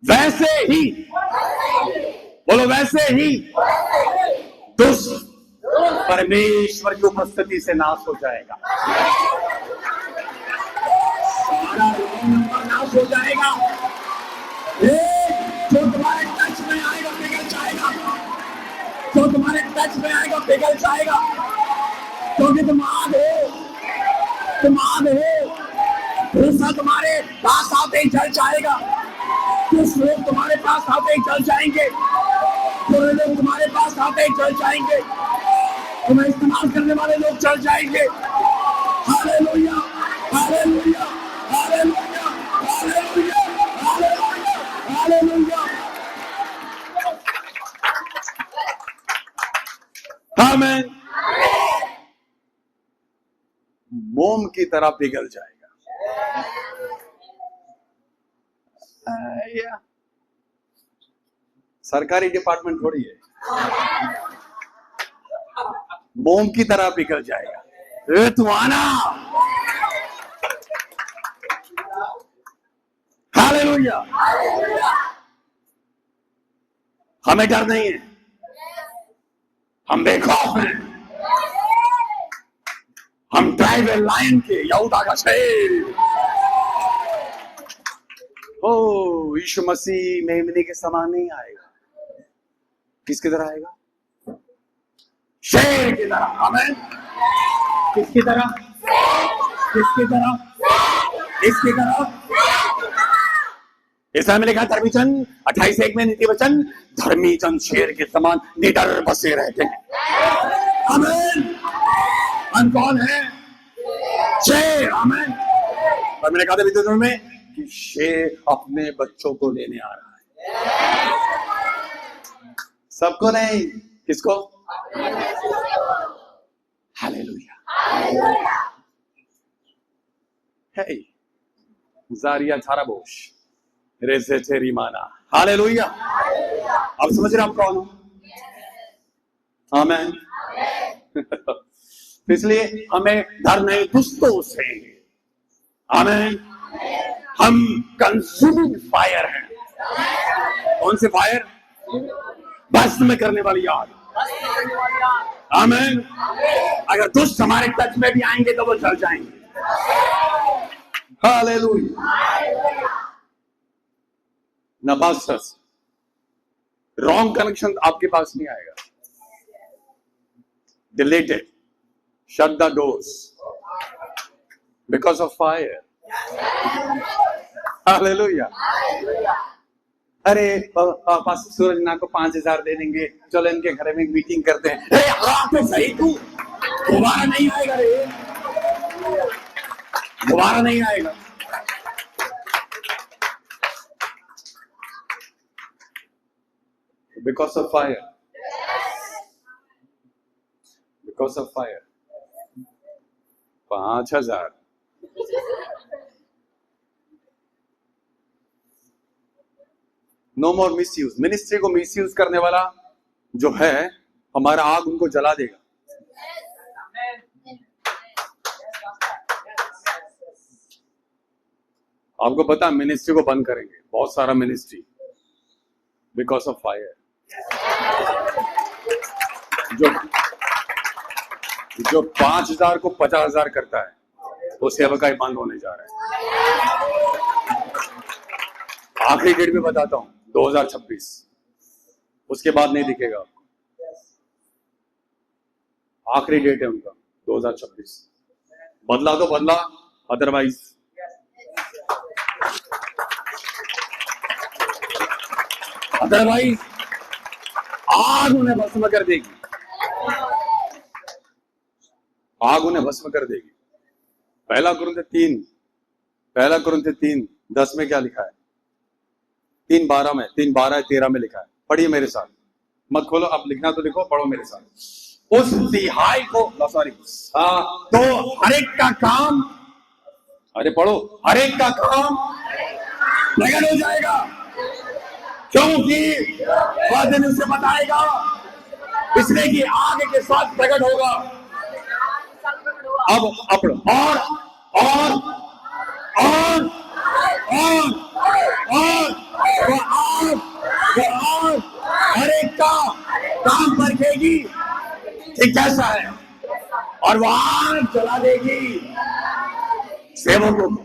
वैसे ही, बोलो वैसे ही दुष्ट परमेश्वर की उपस्थिति से नाश हो जाएगा। सारा नंबर नाश हो जाएगा। जो तुम्हारे टच में आएगा पिघल जाएगा, जो तुम्हारे टच में आएगा पिघल जाएगा, क्योंकि तुम आग हो, तुम आग हो। भूसा तुम्हारे पास आते ही जल जाएगा, कुछ लोग तुम्हारे पास आते ही जल जाएंगे, थोड़े लोग तुम्हारे पास आते ही जल जाएंगे, तुम्हें इस्तेमाल करने वाले लोग जल जाएंगे। Hallelujah, hallelujah, hallelujah, hallelujah, hallelujah, hallelujah. आमीन। मोम की तरह पिघल जाएगा। सरकारी डिपार्टमेंट थोड़ी है। मोम की तरह पिघल जाएगा। तुम आना। हालेलुया। हमें डर नहीं है, हम बेखौफ हैं। हम ड्राइव ए लायन के, यहूदा का शेर। ओ यीशु मसीह मेमने के समान नहीं आएगा। किसकी तरह आएगा? शेर की तरह। आमीन। किसकी तरह? किसकी तरह? किसकी तरह? इसमें लिखा धर्मी जन 28:1 में नीति वचन, धर्मी जन शेर के समान निडर बसे रहते हैं। आमीन। हम कौन है? शेर। आमीन। और मैंने कहा था बीते दिनों में कि शेर अपने बच्चों को लेने आ रहा है। सबको नहीं, किसको? हालेलुया। हे जारिया थाराबोश रेसे रीमाना। हालेलुया। अब समझ रहे आप कौन हो? आमीन। इसलिए हमें डर नहीं दुष्टों से। आमीन। हम कंज्यूमिंग फायर हैं। कौन से फायर? भस्म करने वाली आग। आमीन। अगर दुष्ट हमारे टच में भी आएंगे तो वो जल जाएंगे। हालेलुया। नबासस रॉन्ग कनेक्शन आपके पास नहीं आएगा। Deleted. Shut the doors. Because of fire. Hallelujah. अरे पास्टर सूरज ना को 5,000 दे देंगे, चलो इनके घर में मीटिंग करते हैं। अरे हाँ तो सही, तू दोबारा नहीं आएगा रे, दोबारा नहीं आएगा। Because of fire. Because of fire. 5,000। No more misuse. Ministry को मिसयूज करने वाला जो है, हमारा आग उनको जला देगा। आपको पता, मिनिस्ट्री को बंद करेंगे, बहुत सारा मिनिस्ट्री, बिकॉज ऑफ फायर। जो 5,000 को 50,000 करता है, वो सेवकाई बंद होने जा रहा है। आखिरी डेट में बताता हूं, 2026, उसके बाद नहीं दिखेगा आपको। आखिरी डेट है उनका 2026। बदला तो बदला, अदरवाइज आग उन्हें भस्म कर देगी। आग उन्हें भस्म कर देगी। पहला कुरिन्थियों 3:10 में क्या लिखा है? 3:12 में, 3:12-13 में लिखा है। पढ़िए मेरे साथ, मत खोलो, अब लिखना तो लिखो, पढ़ो मेरे साथ। उस तिहाई को, तो हर एक का काम, अरे पढ़ो, हर एक का काम प्रकट हो जाएगा, क्योंकि वह दिन उसे बताएगा, इसलिए कि आग के साथ प्रकट होगा। अब और हर एक का काम परखेगी कि कैसा है, और वो आग जला देगी सेवकों को।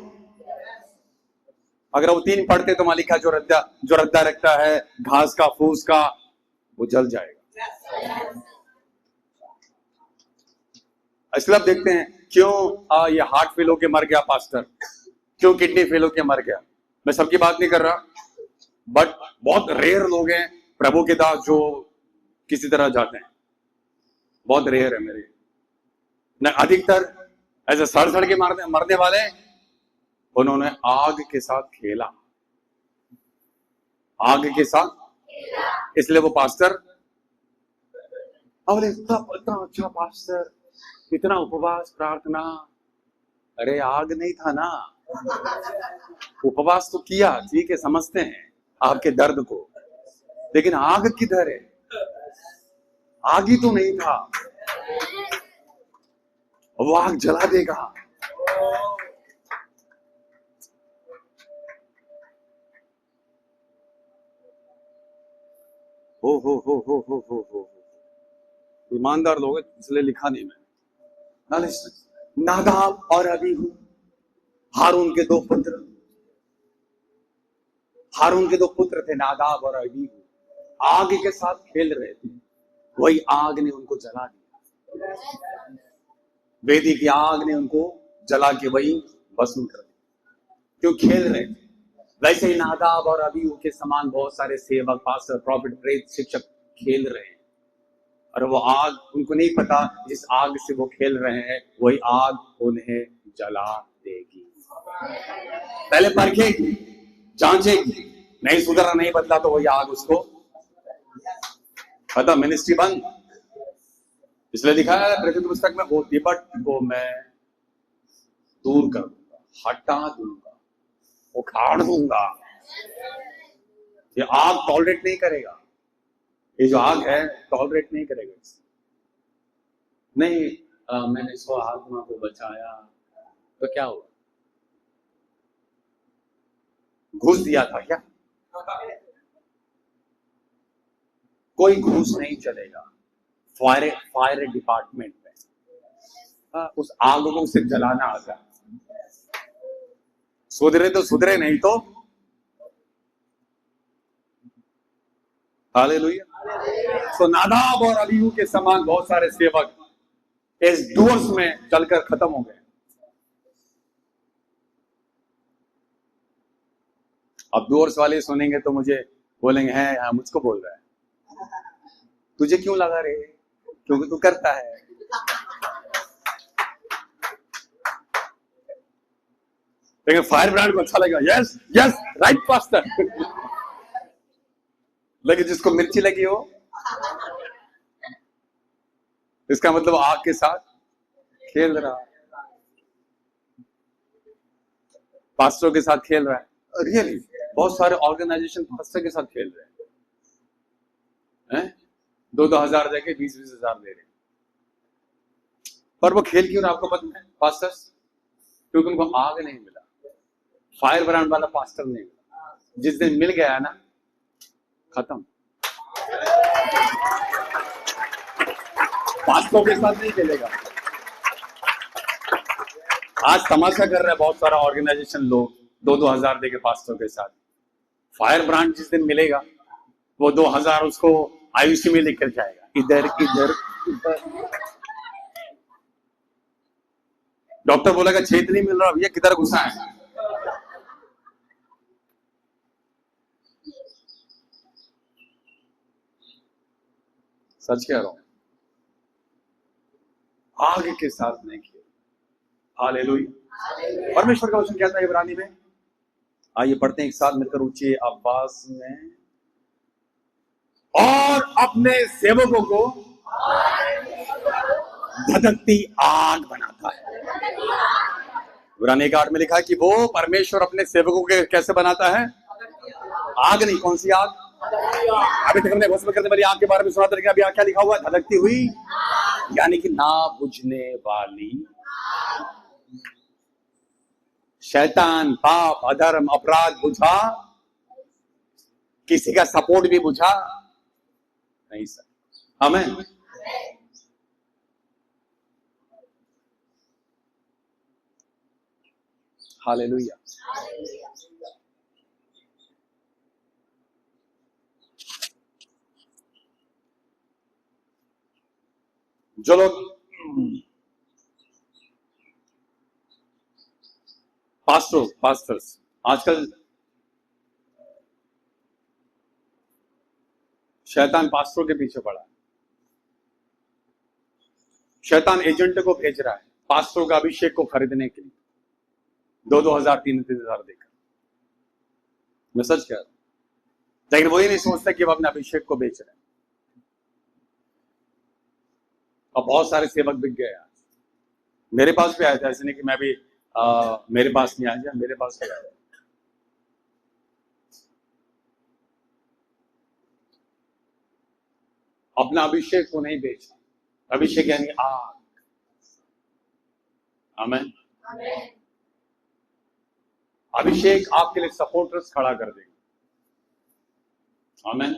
अगर वो 3 पढ़ते तो मालिका जो रद्दा रखता है घास का, फूस का, वो जल जाएगा। इसलिए आप देखते हैं क्यों ये हार्ट फेल होके मर गया पास्टर, क्यों किडनी फेल होके मर गया। मैं सबकी बात नहीं कर रहा, बट बहुत रेयर लोग हैं प्रभु के दास जो किसी तरह जाते हैं, बहुत रेयर है मेरे न। अधिकतर ऐसे सड़ के मरने वाले, उन्होंने आग के साथ खेला, आग के साथ। इसलिए वो पास्टर, अरे इतना अच्छा पास्टर, इतना उपवास प्रार्थना, अरे आग नहीं था ना। उपवास तो किया, ठीक है, समझते हैं आपके दर्द को, लेकिन आग किधर है? आग ही तो नहीं था, वो आग जला देगा। हो ईमानदार लोग, इसलिए लिखा नहीं मैं। नादाब और अबीहू, हारून के दो पुत्र थे, नादाब और अबीहू, आग के साथ खेल रहे थे। वही आग ने उनको जला दिया, वेदी की आग ने उनको जला के वही भस्म कर दिया, क्यों खेल रहे थे। वैसे ही नादाब और अबीहू के समान बहुत सारे सेवक, पास्टर, प्रॉफिट, प्रेरित, शिक्षक खेल रहे हैं। और वो आग, उनको नहीं पता जिस आग से वो खेल रहे हैं वही आग उन्हें जला देगी। पहले परखेगी, जांचेगी, नहीं सुधरा, नहीं बदला तो वही आग उसको खत्म, मिनिस्ट्री बंद। इसलिए लिखा है प्रकृति पुस्तक में, वो तिपट को मैं दूर कर दूंगा, हटा दूंगा, उखाड़ दूंगा। ये आग टॉलरेट नहीं करेगा, ये जो आग है टॉलरेट नहीं करेगा। नहीं मैंने सो आत्मा को बचाया तो क्या हुआ? घूस दिया था क्या? कोई घूस नहीं चलेगा फायर डिपार्टमेंट में। उस आग को सिर्फ जलाना आता है। सुधरे तो सुधरे, नहीं तो हालेलुया। सो नादाब और अबीहू के समान बहुत सारे सेवक इस डूअर्स में चलकर खत्म हो गए। अब डूअर्स वाले सुनेंगे तो मुझे बोलेंगे, हैं हाँ, मुझको बोल रहा है, तुझे क्यों लगा रे? क्योंकि तू करता है। लेकिन फायर ब्रांड को अच्छा लगेगा, यस यस राइट पास्टर। लेकिन जिसको मिर्ची लगी हो, इसका मतलब आग के साथ खेल रहा है, पास्टरों के साथ खेल रहा है। रियली बहुत सारे ऑर्गेनाइजेशन पास्टर के साथ खेल रहे हैं, 2-2 हजार देके 20-20 हजार दे रहे। पर वो खेल क्यों रहा आपको पता है पास्टर्स? क्योंकि उनको आग नहीं मिला, फायर ब्रांड वाला पास्टर नहीं मिला। जिस दिन मिल गया ना, खत्म। पास्टरों के साथ नहीं खेलेगा। आज तमाशा कर रहा है बहुत सारा ऑर्गेनाइजेशन लोग 2-2 हजार देके पास्टरों के साथ। फायर ब्रांड जिस दिन मिलेगा, वो 2000 उसको आयुष्य में लेकर जाएगा, इधर इधर इधर। डॉक्टर बोलेगा छेद नहीं मिल रहा, भैया किधर घुसा है? सच कह रहा हूं, आग के साथ नहीं किया। हालेलुया। परमेश्वर का वचन कहता है इब्रानी में, आइए पढ़ते हैं एक साथ मिलकर ऊंची आवाज में। और अपने सेवकों को धधकती आग बनाता है। इब्रानी 8 में लिखा है कि वो परमेश्वर अपने सेवकों के कैसे बनाता है? आग नहीं, कौन सी आग? अभी तक हमने घोषणा करने वाली आग के बारे में सुना था, लेकिन अभी आग क्या लिखा हुआ है? धधकती हुई, यानी कि ना बुझने वाली। शैतान, पाप, अधर्म, अपराध बुझा? किसी का सपोर्ट भी बुझा? नहीं सर। आमीन। हालेलुया। जो लोग पास्टर्स आजकल शैतान पास्टरों के पीछे पड़ा है। शैतान एजेंट को भेज रहा है पास्टरों का अभिषेक को खरीदने के लिए, 2-2 हजार 3-3 हजार देकर। मैं सच कह रहा हूं, लेकिन वो ये नहीं सोचता कि वो अपने अभिषेक को बेच रहे हैं। और बहुत सारे सेवक बिक गए आज। मेरे पास भी आया था, ऐसे नहीं कि मैं भी मेरे पास नहीं आया, मेरे पास भी आया। अपना अभिषेक को नहीं बेचना। अभिषेक यानी आग। आमीन। अभिषेक आपके लिए सपोर्टर्स खड़ा कर देगा। आमीन।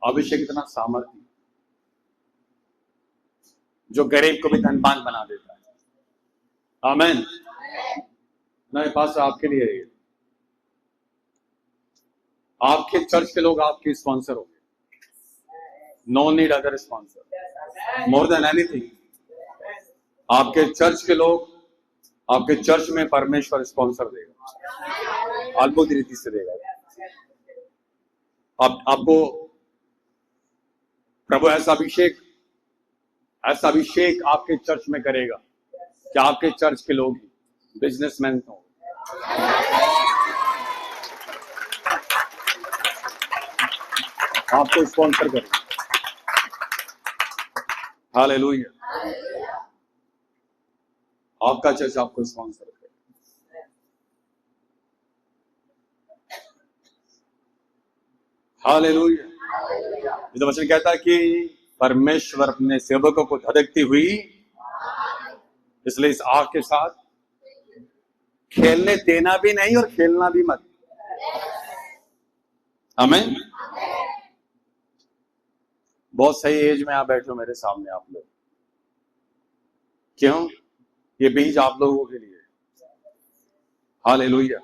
अभिषेक इतना सामर्थ्य जो गरीब को भी धनवान बना देता है। आमीन। नहीं पास आपके लिए है, आपके चर्च के लोग आपके स्पॉन्सर हो गए। No need other sponsor more than anything. आपके चर्च के लोग, आपके चर्च में परमेश्वर स्पॉन्सर देगा, अद्भुत रीति से देगा। आपको प्रभु ऐसा अभिषेक आपके चर्च में करेगा कि आपके चर्च के लोग बिजनेसमैन हो, आपको स्पॉन्सर करेंगे। हालेलुया। आपका चर्च आपको स्पॉन्सर करेगा। हालेलुया। ये तो वचन कहता है कि परमेश्वर अपने सेवकों को धड़कती हुई, इसलिए इस आग के साथ खेलने देना भी नहीं और खेलना भी मत। आमीन। बहुत सही एज में आप बैठे हो मेरे सामने आप लोग, क्यों? ये बीज आप लोगों के लिए। Hallelujah.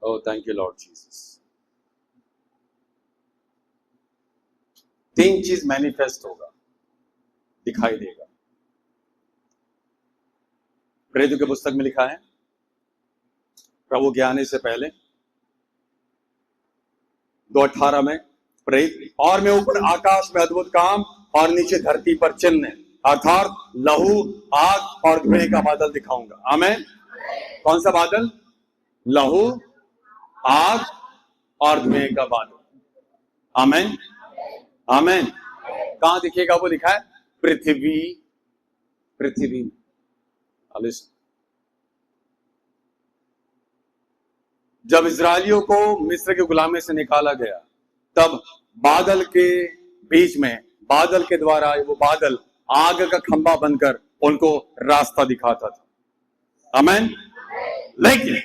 Oh thank you Lord Jesus. 3 चीज मैनिफेस्ट होगा, दिखाई देगा। प्रेरितों की पुस्तक में लिखा है, प्रभु के आने से पहले 2:18 में, प्रेरित, और मैं ऊपर आकाश में अद्भुत काम और नीचे धरती पर चिन्ह अर्थात लहू, आग और धुएं का बादल दिखाऊंगा। आमीन। कौन सा बादल? लहू, आग और धुएं का बादल। आमीन। आमीन। कहां दिखेगा? वो लिखा है पृथ्वी। जब इजरायलियों को मिस्र की गुलामी से निकाला गया, तब बादल के बीच में, बादल के द्वारा वो बादल आग का खंभा बनकर उनको रास्ता दिखाता था। आमीन। लेकिन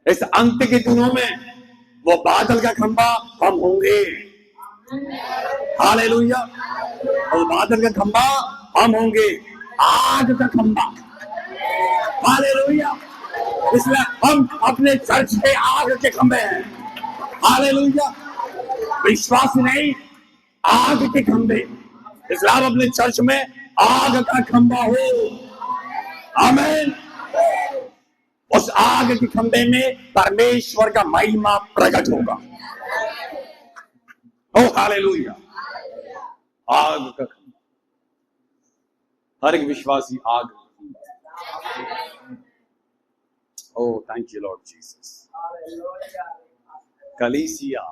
इस अंत के दिनों में वो बादल का खंभा हम होंगे। हालेलुया। वो बादल का खंभा हम होंगे, आग का खंभा। हालेलुया। इसलिए हम अपने चर्च के आग के खंभे हैं। हालेलुया। विश्वास नहीं, आग के खंभे। इसलिए आप अपने चर्च में आग का खंभा हो। आमीन। उस आग के खंभे में परमेश्वर का महिमा प्रकट होगा। ओ हालेलुया। आग का खंभा, हर एक विश्वासी आग का खंभा। ओ थैंक यू लॉर्ड जीसस। कलीसिया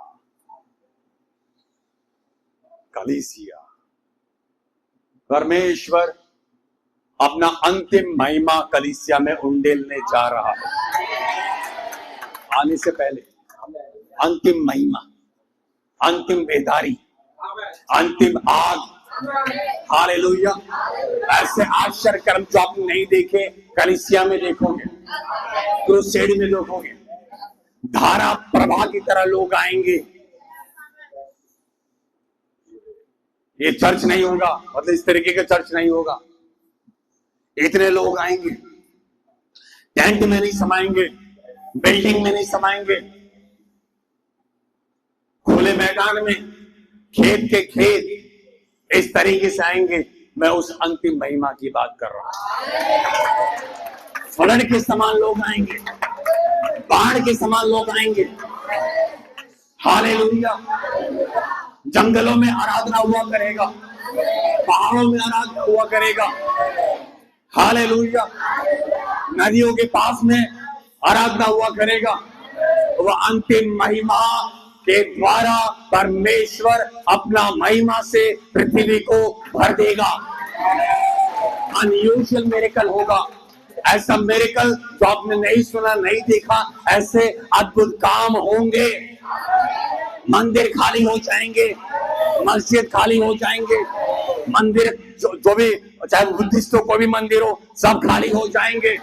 परमेश्वर अपना अंतिम महिमा कलीसिया में उंडेलने जा रहा है। आने से पहले अंतिम महिमा, अंतिम बेदारी, अंतिम आग। हालेलुया। ऐसे आश्चर्य कर्म जो आपने नहीं देखे कलीसिया में देखोगे, क्रूसेड में देखोगे। धारा प्रवाह की तरह लोग आएंगे। ये चर्च नहीं होगा, मतलब इस तरीके का चर्च नहीं होगा। इतने लोग आएंगे, टेंट में नहीं समाएंगे, बिल्डिंग में नहीं समाएंगे, खुले मैदान में, खेत के खेत, इस तरीके से आएंगे। मैं उस अंतिम महिमा की बात कर रहा हूं। फ्लड के समान लोग आएंगे, बाढ़ के समान लोग आएंगे। हालेलुया। जंगलों में आराधना हुआ करेगा, पहाड़ों में आराधना हुआ करेगा। हालेलुया। नदियों के पास में आराधना हुआ करेगा। वह अंतिम महिमा के द्वारा परमेश्वर अपना महिमा से पृथ्वी को भर देगा। अनयूजुअल मिरेकल होगा। ऐसा मिरेकल जो आपने नहीं सुना, नहीं देखा। ऐसे अद्भुत काम होंगे। मंदिर खाली हो जाएंगे, मस्जिद खाली हो जाएंगे, मंदिर जो भी, चाहे बुद्धिस्टों को भी मंदिर हो, सब खाली हो जाएंगे।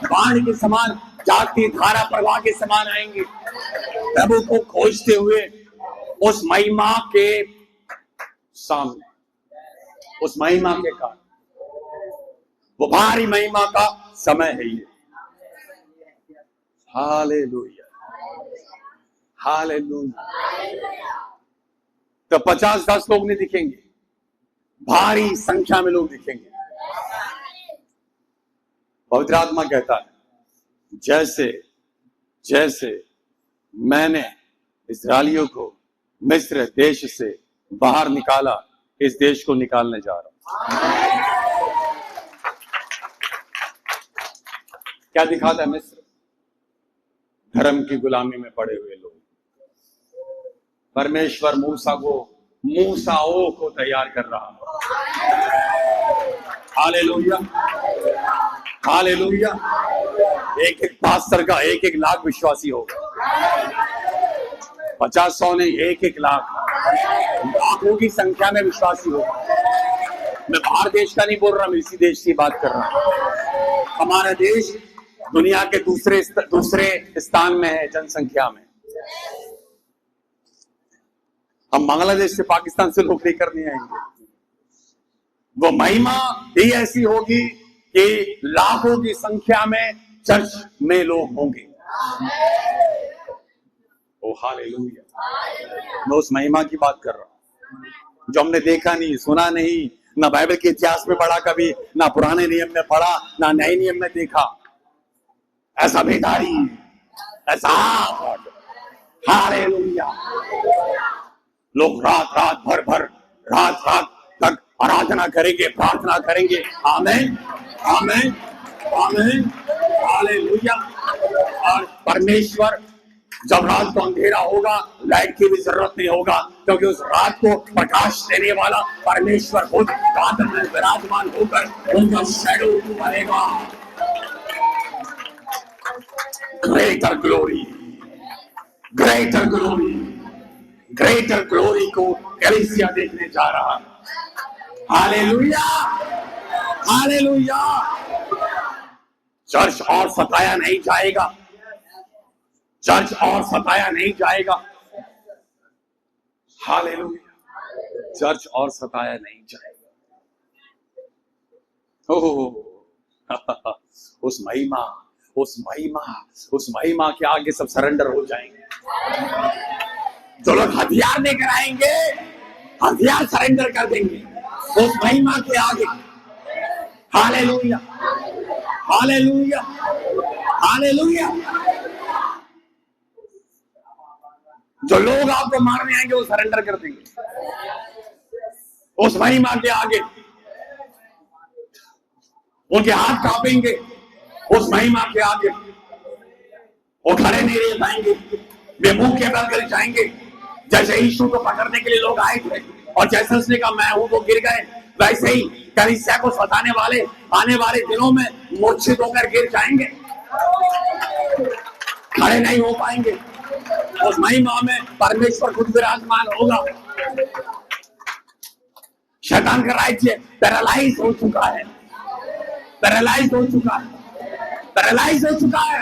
बाढ़ के समान, जागती धारा प्रवाह के समान आएंगे, प्रभु को खोजते हुए उस महिमा के सामने, उस महिमा के कारण। वो भारी महिमा का समय है ये। हालेलुया। हालेलुया। तो 50-10 लोग नहीं दिखेंगे, भारी संख्या में लोग दिखेंगे। पवित्र आत्मा कहता है, जैसे जैसे मैंने इस्राएलियों को मिस्र देश से बाहर निकाला, इस देश को निकालने जा रहा हूं। क्या दिखाता है मिस्र? धर्म की गुलामी में पड़े हुए लोग। परमेश्वर मूसाओं को तैयार कर रहा है। Hallelujah, hallelujah. एक एक पास्टर का 1-1 लाख विश्वासी होगा। 50-100 नहीं, 1-1 लाख, लाखों की संख्या में विश्वासी होगा। मैं बाहर देश का नहीं बोल रहा, मैं इसी देश की बात कर रहा हूं। हमारा देश दुनिया के दूसरे स्थान में है जनसंख्या में। हम बांग्लादेश से, पाकिस्तान से नौकरी करने आएंगे। वो महिमा ही ऐसी होगी कि लाखों की संख्या में चर्च में लोग होंगे। ओ हालेलुया। मैं उस महिमा की बात कर रहा हूं जो हमने देखा नहीं, सुना नहीं, ना बाइबल के इतिहास में पढ़ा कभी, ना पुराने नियम में पढ़ा, ना नए नियम में देखा। ऐसा बेदारी, ऐसा हालेलुया। लोग रात रात तक आराधना करेंगे, प्रार्थना करेंगे। आमीन, आमीन, आमीन, हालेलुया। और परमेश्वर जब रात को अंधेरा होगा, लाइट की भी जरूरत नहीं होगा, क्योंकि उस रात को प्रकाश देने वाला परमेश्वर खुद बादल में विराजमान होकर उनका शैडो बनेगा। Greater glory, greater glory, greater glory को कलीसिया देखने जा रहा है। Hallelujah, hallelujah. चर्च और सताया नहीं जाएगा, चर्च और सताया नहीं जाएगा। हालेलुया, चर्च और सताया नहीं जाएगा। हो उस महिमा के आगे सब सरेंडर हो जाएंगे। जो लोग हथियार लेकर आएंगे, हथियार सरेंडर कर देंगे उस महिमा के आगे। Hallelujah, hallelujah, hallelujah. जो लोग आपको मारने आएंगे वो सरेंडर कर देंगे उस महिमा के आगे। उनके हाथ कांपेंगे उस महिमा के आगे। वो खड़े नहीं रह पाएंगे, वे मुंह के बल गिर जाएंगे। जैसे यीशु को पकड़ने के लिए लोग आए थे और जैसे उसने कहा मैं हूं, वो गिर गए, वैसे ही कलीसिया को सताने वाले आने वाले दिनों में मूर्छित होकर गिर जाएंगे, खड़े नहीं हो पाएंगे। उस महिमा में परमेश्वर खुद विराजमान होगा। शैतान का राज्य पैरालाइज हो चुका है, पैरालाइज हो चुका है, पैरालाइज हो चुका है।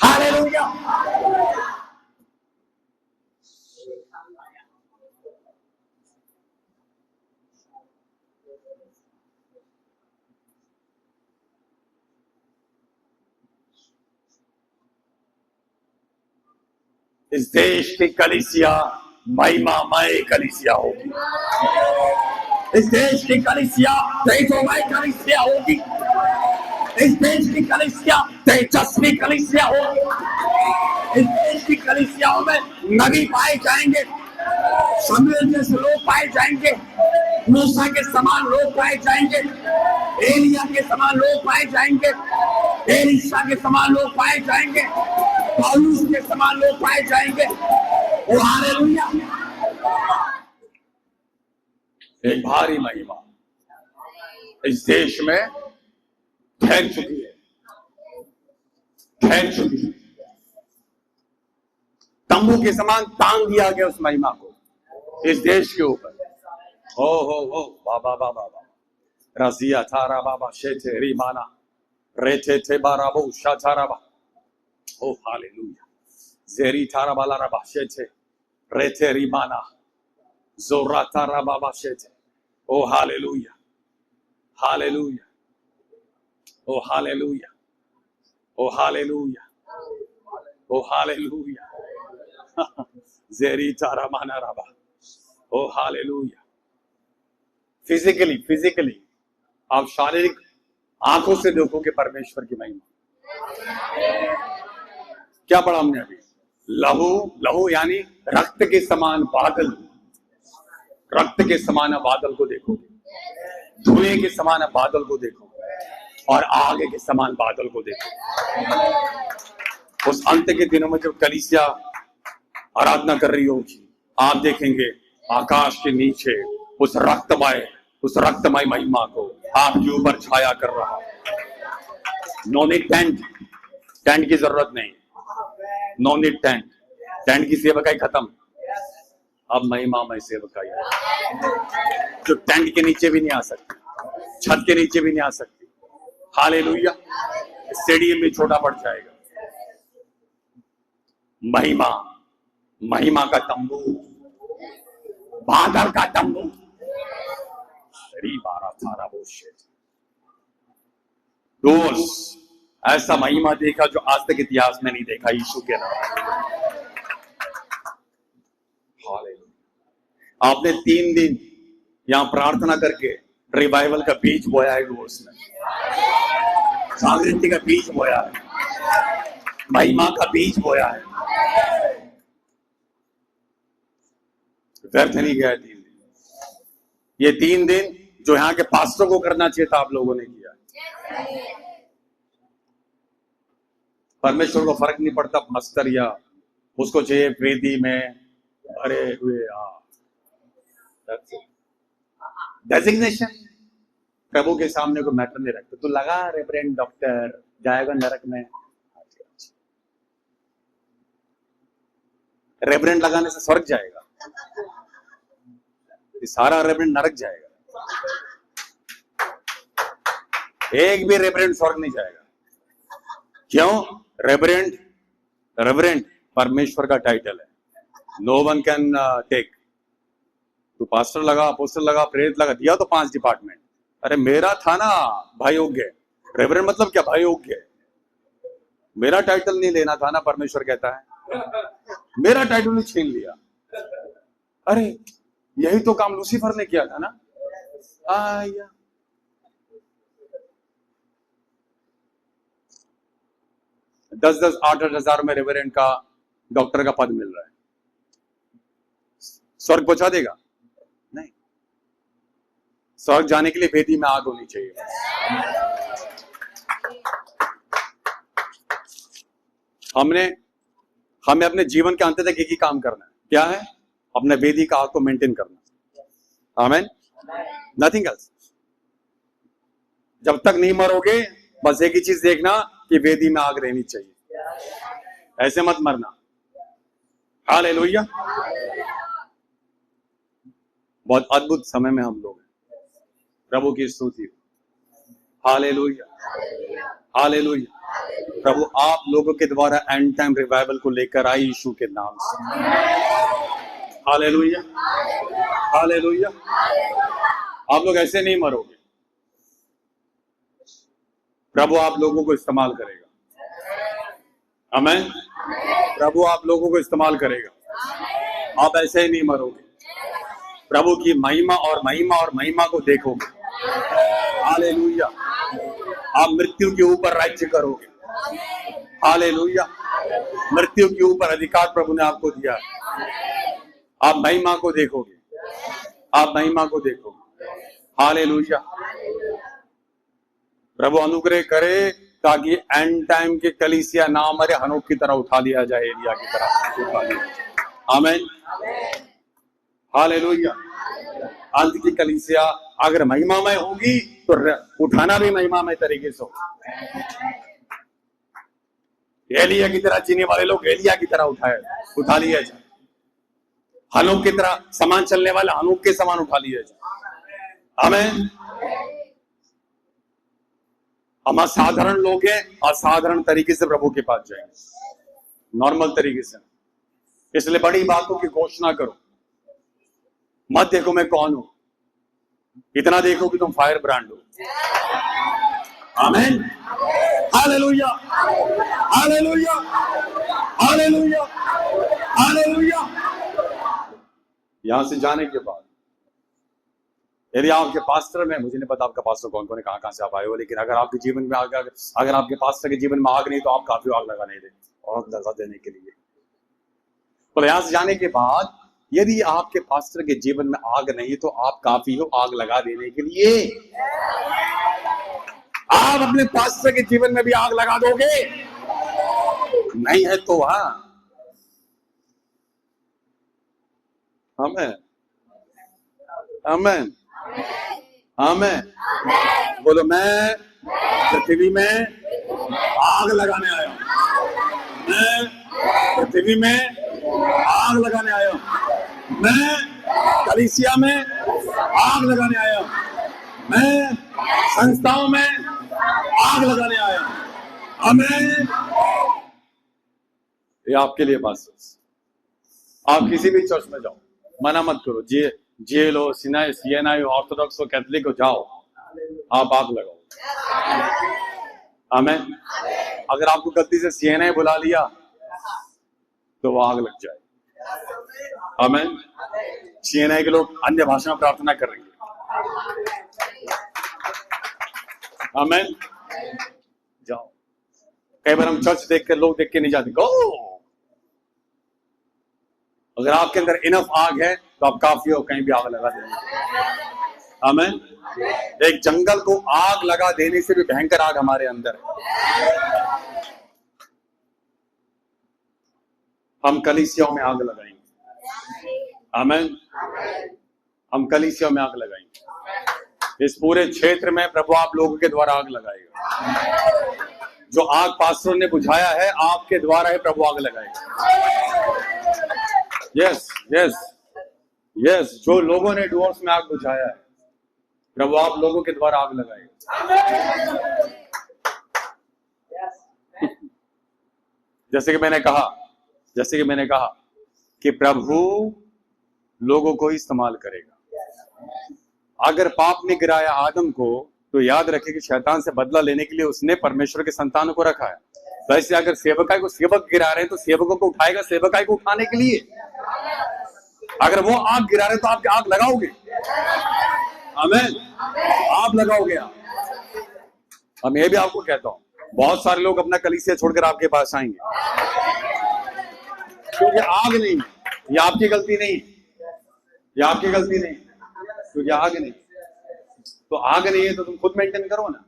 हालेलुया। इस देश की कलीसिया महिमामय कलीसिया होगी। इस देश की कलीसिया तेजोमय कलीसिया होगी। इस देश की कलीसिया तेजस्वी कलीसिया होगी। इस देश की कलीसियाओं में नबी पाए जाएंगे, शमूएल जैसे लोग पाए जाएंगे, मूसा के समान लोग पाए जाएंगे, एलिया के समान लोग पाए जाएंगे, एलीशा के समान लोग पाए जाएंगे, पौलुस के समान लोग पाए जाएंगे। ओ हालेलुया। एक भारी महिमा इस देश में ठहर चुकी है, ठहर चुकी है। तंबू के समान तान दिया गया उस महिमा को इस देश के ऊपर। हो बाबा बाबा रजिया थारा बाबा शेथे रीमाना रेथे थे बाराबो शाथाराबा। ओ हालेलुया। जेरी थारा बाला रबा शेथे रेथे रीमाना जोरा थारा बाबा शेथे। ओ हालेलुया, हालेलुया, ओ हालेलुया, ओ हालेलुया, ओ हालेलुया। जेरी तारा माना रबा। ओ हालेलुया। फिजिकली आप शारीरिक आंखों से देखोगे परमेश्वर की महिमा। क्या पढ़ा हमने अभी? लहू, लहू यानी रक्त के समान बादल, रक्त के समान बादल को देखो, धुएं के समान बादल को देखो, और आग के समान बादल को देखो। उस अंत के दिनों में जब कलीसिया आराधना कर रही होगी, आप देखेंगे आकाश के नीचे उस रक्तमय महिमा को आपके ऊपर छाया कर रहा। नो नीड टेंट, टेंट की जरूरत नहीं, नो नीड टेंट, टेंट की सेवकाई खत्म, अब महिमामय सेवकाई जो टेंट के नीचे भी नहीं आ सकती, छत के नीचे भी नहीं आ सकती। हालेलुया, स्टेडियम भी छोटा पड़ जाएगा। महिमा, महिमा का तंबू, बादल का तंबू, दोस्त ऐसा महिमा देखा जो आज तक इतिहास में नहीं देखा यीशु के नाम। आपने 3 दिन यहां प्रार्थना करके रिवाइवल का बीज बोया है, उसने जागृति का बीज बोया है, महिमा का बीज बोया है, व्यर्थ नहीं गया 3 दिन। ये 3 दिन जो यहाँ के पास्टर को करना चाहिए था, आप लोगों ने किया। परमेश्वर को फर्क नहीं पड़ता पास्टर या उसको चाहिए वेदी में भरे हुए डेजिग्नेशन, प्रभु के सामने को मैटर नहीं रखते। तो लगा रेवरेंड डॉक्टर जाएगा नरक में, रेवरेंड लगाने से स्वर्ग जाएगा, सारा रेवरेंड नरक जाएगा, एक भी रेवरेंड स्वर्ग नहीं जाएगा। क्यों? रेवरेंड परमेश्वर का टाइटल है, नो वन कैन टेक। तो पास्टर लगा, अपोस्टल लगा, प्रेरित लगा, दिया तो 5 डिपार्टमेंट। अरे मेरा था ना भाई योग्य, रेवरेंड मतलब क्या? भाई योग्य। मेरा टाइटल नहीं लेना था ना, परमेश्वर कहता है, मेरा टाइटल नहीं छीन लिया। अरे यही तो काम लूसीफर ने किया था ना। आया 10-10, 8-8 हजार में रेवरेंड का, डॉक्टर का पद मिल रहा है, स्वर्ग पहुंचा देगा? नहीं। स्वर्ग जाने के लिए वेदी में आग होनी चाहिए। हमें अपने जीवन के अंत तक एक ही काम करना है, क्या है? अपने वेदी का आग को मेंटेन करना। आमीन, नथिंग एल्स। जब तक नहीं मरोगे, बस एक ही चीज देखना कि वेदी में आग रहनी चाहिए, ऐसे मत मरना। हालेलुया। बहुत अद्भुत समय में हम लोग हैं, प्रभु की स्तुति। Hallelujah, hallelujah. प्रभु आप लोगों के द्वारा एंड टाइम रिवाइवल को लेकर आए यीशु के नाम से। Hallelujah, hallelujah. आप लोग ऐसे नहीं मरोगे, प्रभु आप लोगों को इस्तेमाल करेगा। आमीन। प्रभु आप लोगों को इस्तेमाल करेगा, आप ऐसे ही नहीं मरोगे, प्रभु की महिमा और महिमा और महिमा को देखोगे। हालेलुया। आप मृत्यु के ऊपर राज्य करोगे। हालेलुया। मृत्यु के ऊपर अधिकार प्रभु ने आपको दिया है। आप महिमा को देखोगे, आप महिमा को देखोगे। हालेलुया। प्रभु अनुग्रह करे ताकि एंड टाइम के कलीसिया ना मरे, हनोक की तरह उठा लिया जाए, एलिया की तरह उठा लिया जाए। आमीन, हालेलुया। अंत की कलीसिया अगर महिमामय होगी तो उठाना भी महिमामय तरीके से होगा। एलिया की तरह जीने वाले लोग एलिया की तरह उठा लिया जाए। हनोक की तरह समान चलने वाले हनोक के समान उठा लिया जाए। आमीन। हम साधारण लोग हैं, असाधारण तरीके से प्रभु के पास जाएंगे, नॉर्मल तरीके से। इसलिए बड़ी बातों की घोषणा करो, मत देखो मैं कौन हूं, इतना देखो कि तुम फायर ब्रांड हो। आमीन, हालेलुया, हालेलुया, हालेलुया, हालेलुया। यहां से जाने के बाद यदि आपके पास्टर में, मुझे नहीं पता आपका पास्टर कौन कौन है, कहाँ से आप आए हो, लेकिन अगर आपके जीवन में अगर आपके पास्टर के जीवन में आग नहीं, तो आप काफी आग लगा नहीं दे और लगा देने के लिए प्रयास जाने के बाद, यदि आपके पास्टर के जीवन में आग नहीं, तो आप काफी हो आग लगा देने के लिए। आप अपने पास्टर के जीवन में भी आग लगा दोगे? नहीं है तो हाँ, आमेन आमेन आमेन। बोलो, मैं पृथ्वी में आग लगाने आया हूं। मैं पृथ्वी में आग लगाने आया हूं। मैं कलीसिया में आग लगाने आया हूं। मैं संस्थाओं में आग लगाने आया हूं। आमेन। ये आपके लिए पास। आप किसी भी चर्च में जाओ, मना मत करो, जेल हो, सीएनआई हो, ऑर्थोडॉक्स हो, कैथोलिक हो, जाओ, आप आग लगाओ। आमेन। अगर आपको गलती से सीएनआई बुला लिया तो वो आग लग जाए। आमेन। सीएनआई के लोग अन्य भाषा में प्रार्थना करेंगे। आमेन। जाओ। कई बार हम चर्च देख कर, लोग देख के नहीं जाते, गो। अगर आपके अंदर इनफ आग है तो आप काफी हो, कहीं भी आग लगा देंगे। आमेन। एक जंगल को आग लगा देने से भी भयंकर आग हमारे अंदर है। हम कलीसियाओं में आग लगाएंगे। आमेन। हम कलीसियाओं में आग लगाएंगे। इस पूरे क्षेत्र में प्रभु आप लोगों के द्वारा आग लगाएगा। जो आग पास्टरों ने बुझाया है, आपके द्वारा ही प्रभु आग लगाएगा। Yes yes yes. जो लोगों ने डिवोर्स में आग बुझाया है, प्रभु आप लोगों के द्वारा आग लगाएगा। जैसे कि मैंने कहा कि प्रभु लोगों को इस्तेमाल करेगा। अगर पाप ने गिराया आदम को, तो याद रखे कि शैतान से बदला लेने के लिए उसने परमेश्वर के संतानों को रखा है। वैसे अगर सेवकाई को सेवक गिरा रहे हैं, तो सेवकों को उठाएगा सेवकाई को उठाने के लिए। अगर वो आग गिरा रहे तो आप आग लगाओगे? आमेन। आप लगाओगे। अब मैं भी आपको कहता हूं, बहुत सारे लोग अपना कलीसिया छोड़कर आपके पास आएंगे, क्योंकि आग नहीं। ये आपकी गलती नहीं, ये आपकी गलती नहीं, क्योंकि आग नहीं। तो आग नहीं है तो तुम खुद मेंटेन करो ना।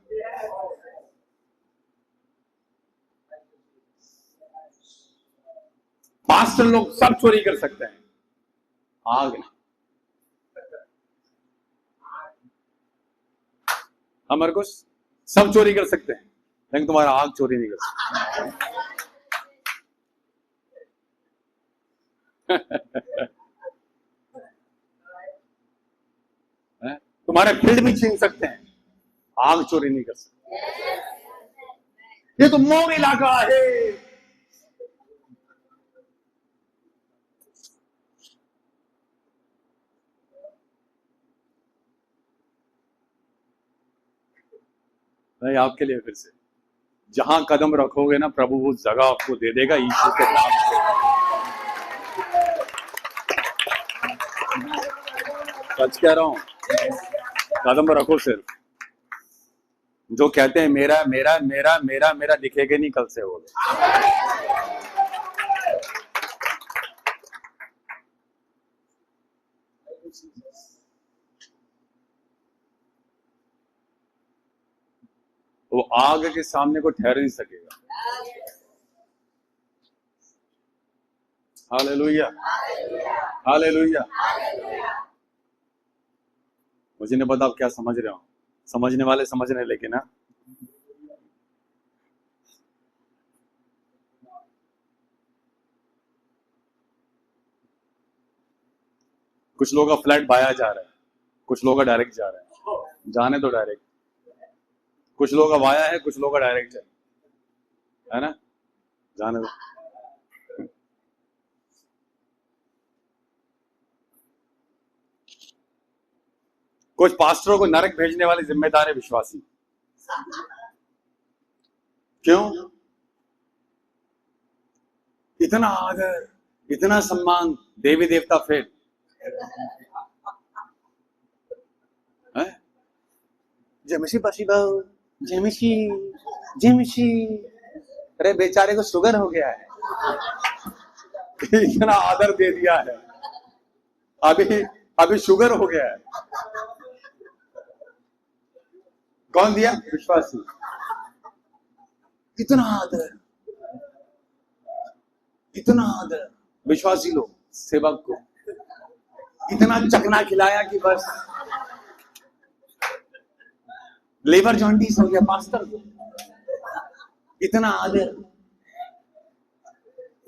पास्टर लोग सब चोरी कर सकते हैं, आग नहीं। हमारे को सब चोरी कर सकते हैं, लेकिन तुम्हारा आग चोरी नहीं कर सकते। तुम्हारे फील्ड भी छीन सकते हैं, आग चोरी नहीं कर सकते। ये तो मौन इलाका है। नहीं, आपके लिए फिर से, जहां कदम रखोगे ना, प्रभु वो जगह आपको दे देगा यीशु के नाम से। सच कह रहा हूं, कदम रखो सिर्फ। जो कहते हैं मेरा मेरा मेरा मेरा मेरा दिखेगा नहीं कल से वो। वो आग के सामने को ठहर नहीं सकेगा। Hallelujah hallelujah. मुझे नहीं पता आप क्या समझ रहे हो, समझने वाले समझ रहे, लेकिन ना कुछ लोग का फ्लैट बाया जा रहा है, कुछ लोग का डायरेक्ट जा रहा है। जाने तो डायरेक्ट। कुछ लोग का वाया है, कुछ लोग का डायरेक्ट है ना, जाने दो। कुछ पास्टरों को नरक भेजने वाले जिम्मेदार है विश्वासी। क्यों? इतना आदर, इतना सम्मान, देवी देवता फेल। जेमिशी बशीबाऊ, जेमिशी जेमिशी। अरे बेचारे को शुगर हो गया है, इतना आदर दे दिया है, अभी अभी शुगर हो गया है। कौन दिया? विश्वासी। इतना आदर, इतना आदर विश्वासी लोग सेवक को, इतना चकना खिलाया कि बस लेबर जॉन्डिस हो गया पास्टर को। इतना आदर।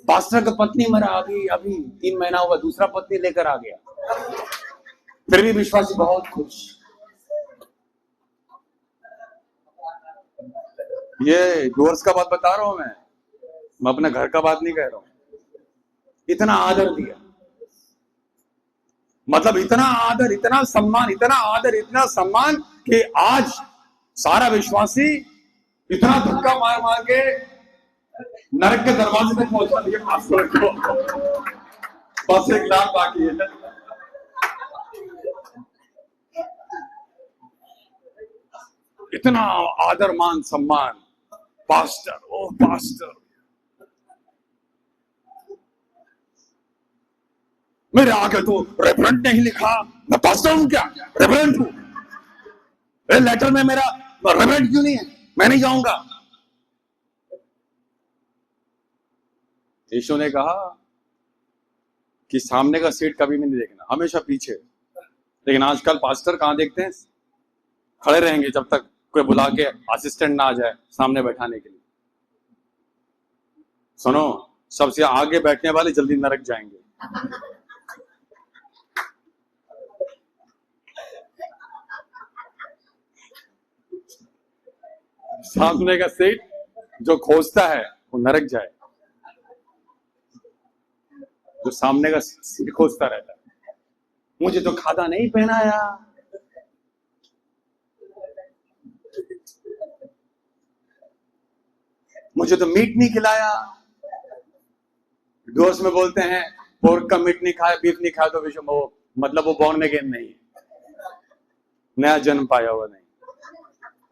पास्टर का पत्नी मरा, अभी अभी 3 महीना हुआ, दूसरा पत्नी लेकर आ गया, फिर भी विश्वासी बहुत खुश। ये डोर्स का बात बता रहा हूं मैं अपने घर का बात नहीं कह रहा हूं। इतना आदर दिया, मतलब इतना आदर, इतना सम्मान, इतना आदर, इतना सम्मान कि आज सारा विश्वासी इतना धक्का मार मार के नरक के दरवाजे तक पहुंचा दिया पास्टर को। बस 1 लाख बाकी है। इतना आदर मान सम्मान, पास्टर, ओ पास्टर। मेरे आगे तो रेफरेंट नहीं लिखा, मैं पास्टर हूं क्या? रेफरेंट हूं। लेटर में मेरा रेफरेंट क्यों नहीं है? मैं नहीं जाऊंगा। यीशु ने कहा कि सामने का सीट कभी भी नहीं देखना, हमेशा पीछे। लेकिन आजकल पास्टर कहां देखते हैं? खड़े रहेंगे जब तक कोई बुला के असिस्टेंट ना आ जाए सामने बैठाने के लिए। सुनो, सबसे आगे बैठने वाले जल्दी नरक जाएंगे। सामने का सीट जो खोजता है वो नरक जाए, जो सामने का सीट खोजता रहता है। मुझे तो खादा नहीं पहनाया, मुझे तो मीट नहीं खिलाया। डोर्स में बोलते हैं पोर्क का मीट नहीं खाया, बीफ नहीं खाया तो विश्व मतलब वो बॉर्न अगेन नहीं है, नया जन्म पाया हुआ नहीं।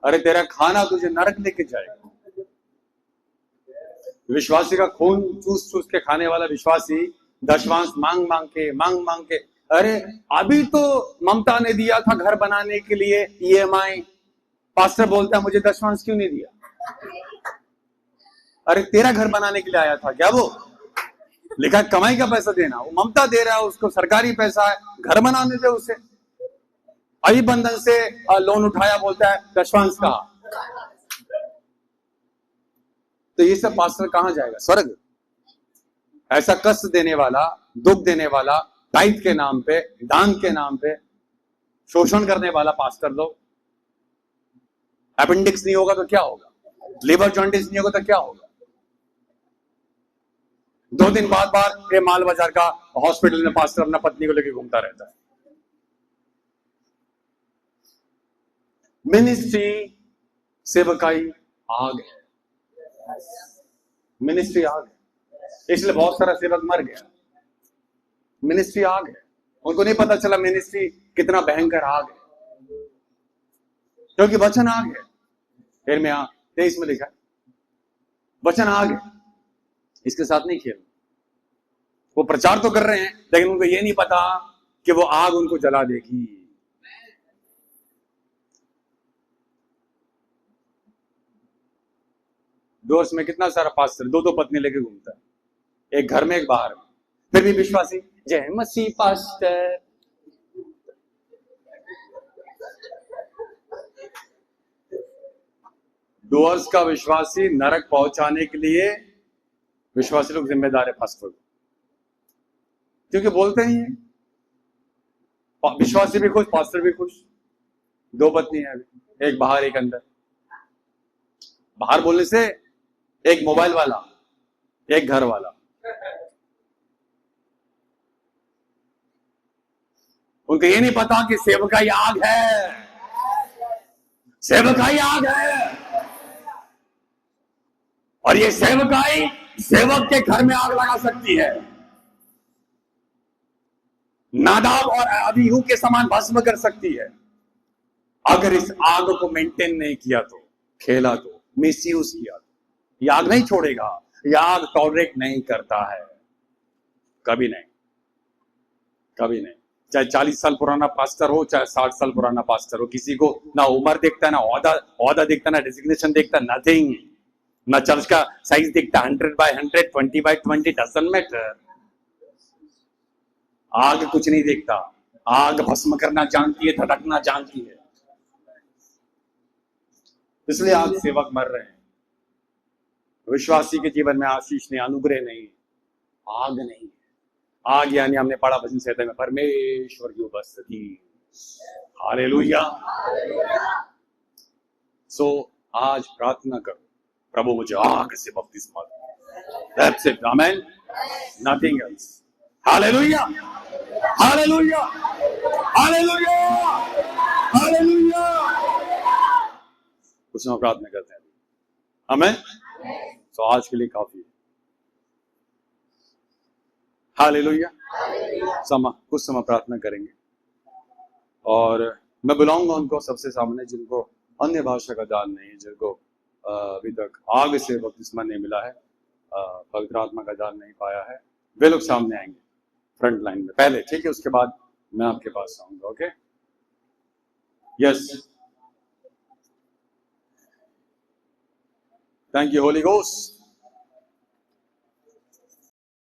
अरे तेरा खाना तुझे नरक लेके जाएगा। विश्वासी का खून चूस चूस के खाने वाला विश्वासी दशवांश मांग मांग के, अरे अभी तो ममता ने दिया था घर बनाने के लिए EMI, पास्टर बोलता है मुझे दशवांश क्यों नहीं दिया? अरे तेरा घर बनाने के लिए आया था क्या? वो लिखा कमाई का पैसा देना, वो ममता दे रहा है, उसको सरकारी पैसा है, घर बनाने दे उसे। अभी बंधन से लोन उठाया, बोलता है दशवांश कहा। तो ये सब पास्टर कहां जाएगा? स्वर्ग। ऐसा कष्ट देने वाला, दुख देने वाला, टाइट के नाम पे, दान के नाम पे शोषण करने वाला पास्टर लोग। अपेंडिक्स नहीं होगा तो क्या होगा? लिवर जॉन्डिस नहीं होगा तो क्या होगा? 2 दिन बाद बार ये माल बाजार का हॉस्पिटल में पास्टर अपना पत्नी को लेकर घूमता रहता है। मिनिस्ट्री सेवकाई आग है, मिनिस्ट्री आग है, इसलिए बहुत सारा सेवक मर गया। मिनिस्ट्री आग है, उनको नहीं पता चला मिनिस्ट्री कितना भयंकर आग है, क्योंकि वचन आग है। फिर में 23 में लिखा है वचन आग है, इसके साथ नहीं खेल। वो प्रचार तो कर रहे हैं लेकिन उनको ये नहीं पता कि वो आग उनको जला देगी। डोर्स में कितना सारा पास्टर 2 पत्नी लेके घूमता है, एक घर में एक बाहर में, फिर भी विश्वासी जय मसीह पास्टर। डोर्स का विश्वासी नरक पहुंचाने के लिए विश्वासी लोग जिम्मेदार है पास्टर, क्योंकि बोलते ही हैं विश्वासी भी खुश, पास्टर भी खुश। 2 पत्नी है, एक बाहर एक अंदर। बाहर बोलने से एक मोबाइल वाला, एक घर वाला। उनको ये नहीं पता कि सेवकाई आग है, सेवकाई आग है। और ये सेवकाई सेवक के घर में आग लगा सकती है, नादाब और अबीहू के समान भस्म कर सकती है। अगर इस आग को मेंटेन नहीं किया तो, खेला तो, मिसयूज किया तो, ये आग नहीं छोड़ेगा। ये आग टॉलरेट नहीं करता है, कभी नहीं, कभी नहीं। चाहे 40 साल पुराना पास्टर हो, चाहे 60 साल पुराना पास्टर हो, किसी को ना उम्र देखता है, ना औहदा देखता है, ना डिजिग्नेशन देखता, नथिंग। ना चर्च का साइज देखता, 100x100, 20x20, डजंट मैटर। आग कुछ नहीं देखता, आग भस्म करना जानती है, धड़कना जानती है। इसलिए आग सेवक मर रहे हैं। विश्वासी के जीवन में आशीष नहीं, अनुग्रह नहीं, आग नहीं। आग यानी हमने पढ़ा भजन संहिता में, परमेश्वर की उपस्थिति। हालेलुया। सो आज प्रार्थना करो, प्रभु मुझे आग से बपतिस्मा दो। That's it, amen, nothing else. Hallelujah, hallelujah, hallelujah, hallelujah. कुछ हम प्रार्थना करते हैं, आमेन। तो आज के लिए काफी है। हालेलुया। कुछ समय प्रार्थना करेंगे और मैं बुलाऊंगा उनको सबसे सामने जिनको अन्य भाषा का दान नहीं है, जिनको अभी तक आग से बपतिस्मा नहीं मिला है, पवित्र आत्मा का दान नहीं पाया है, वे लोग सामने आएंगे फ्रंट लाइन में पहले, ठीक है? उसके बाद मैं आपके पास आऊंगा। Okay, yes, thank you Holi ghost.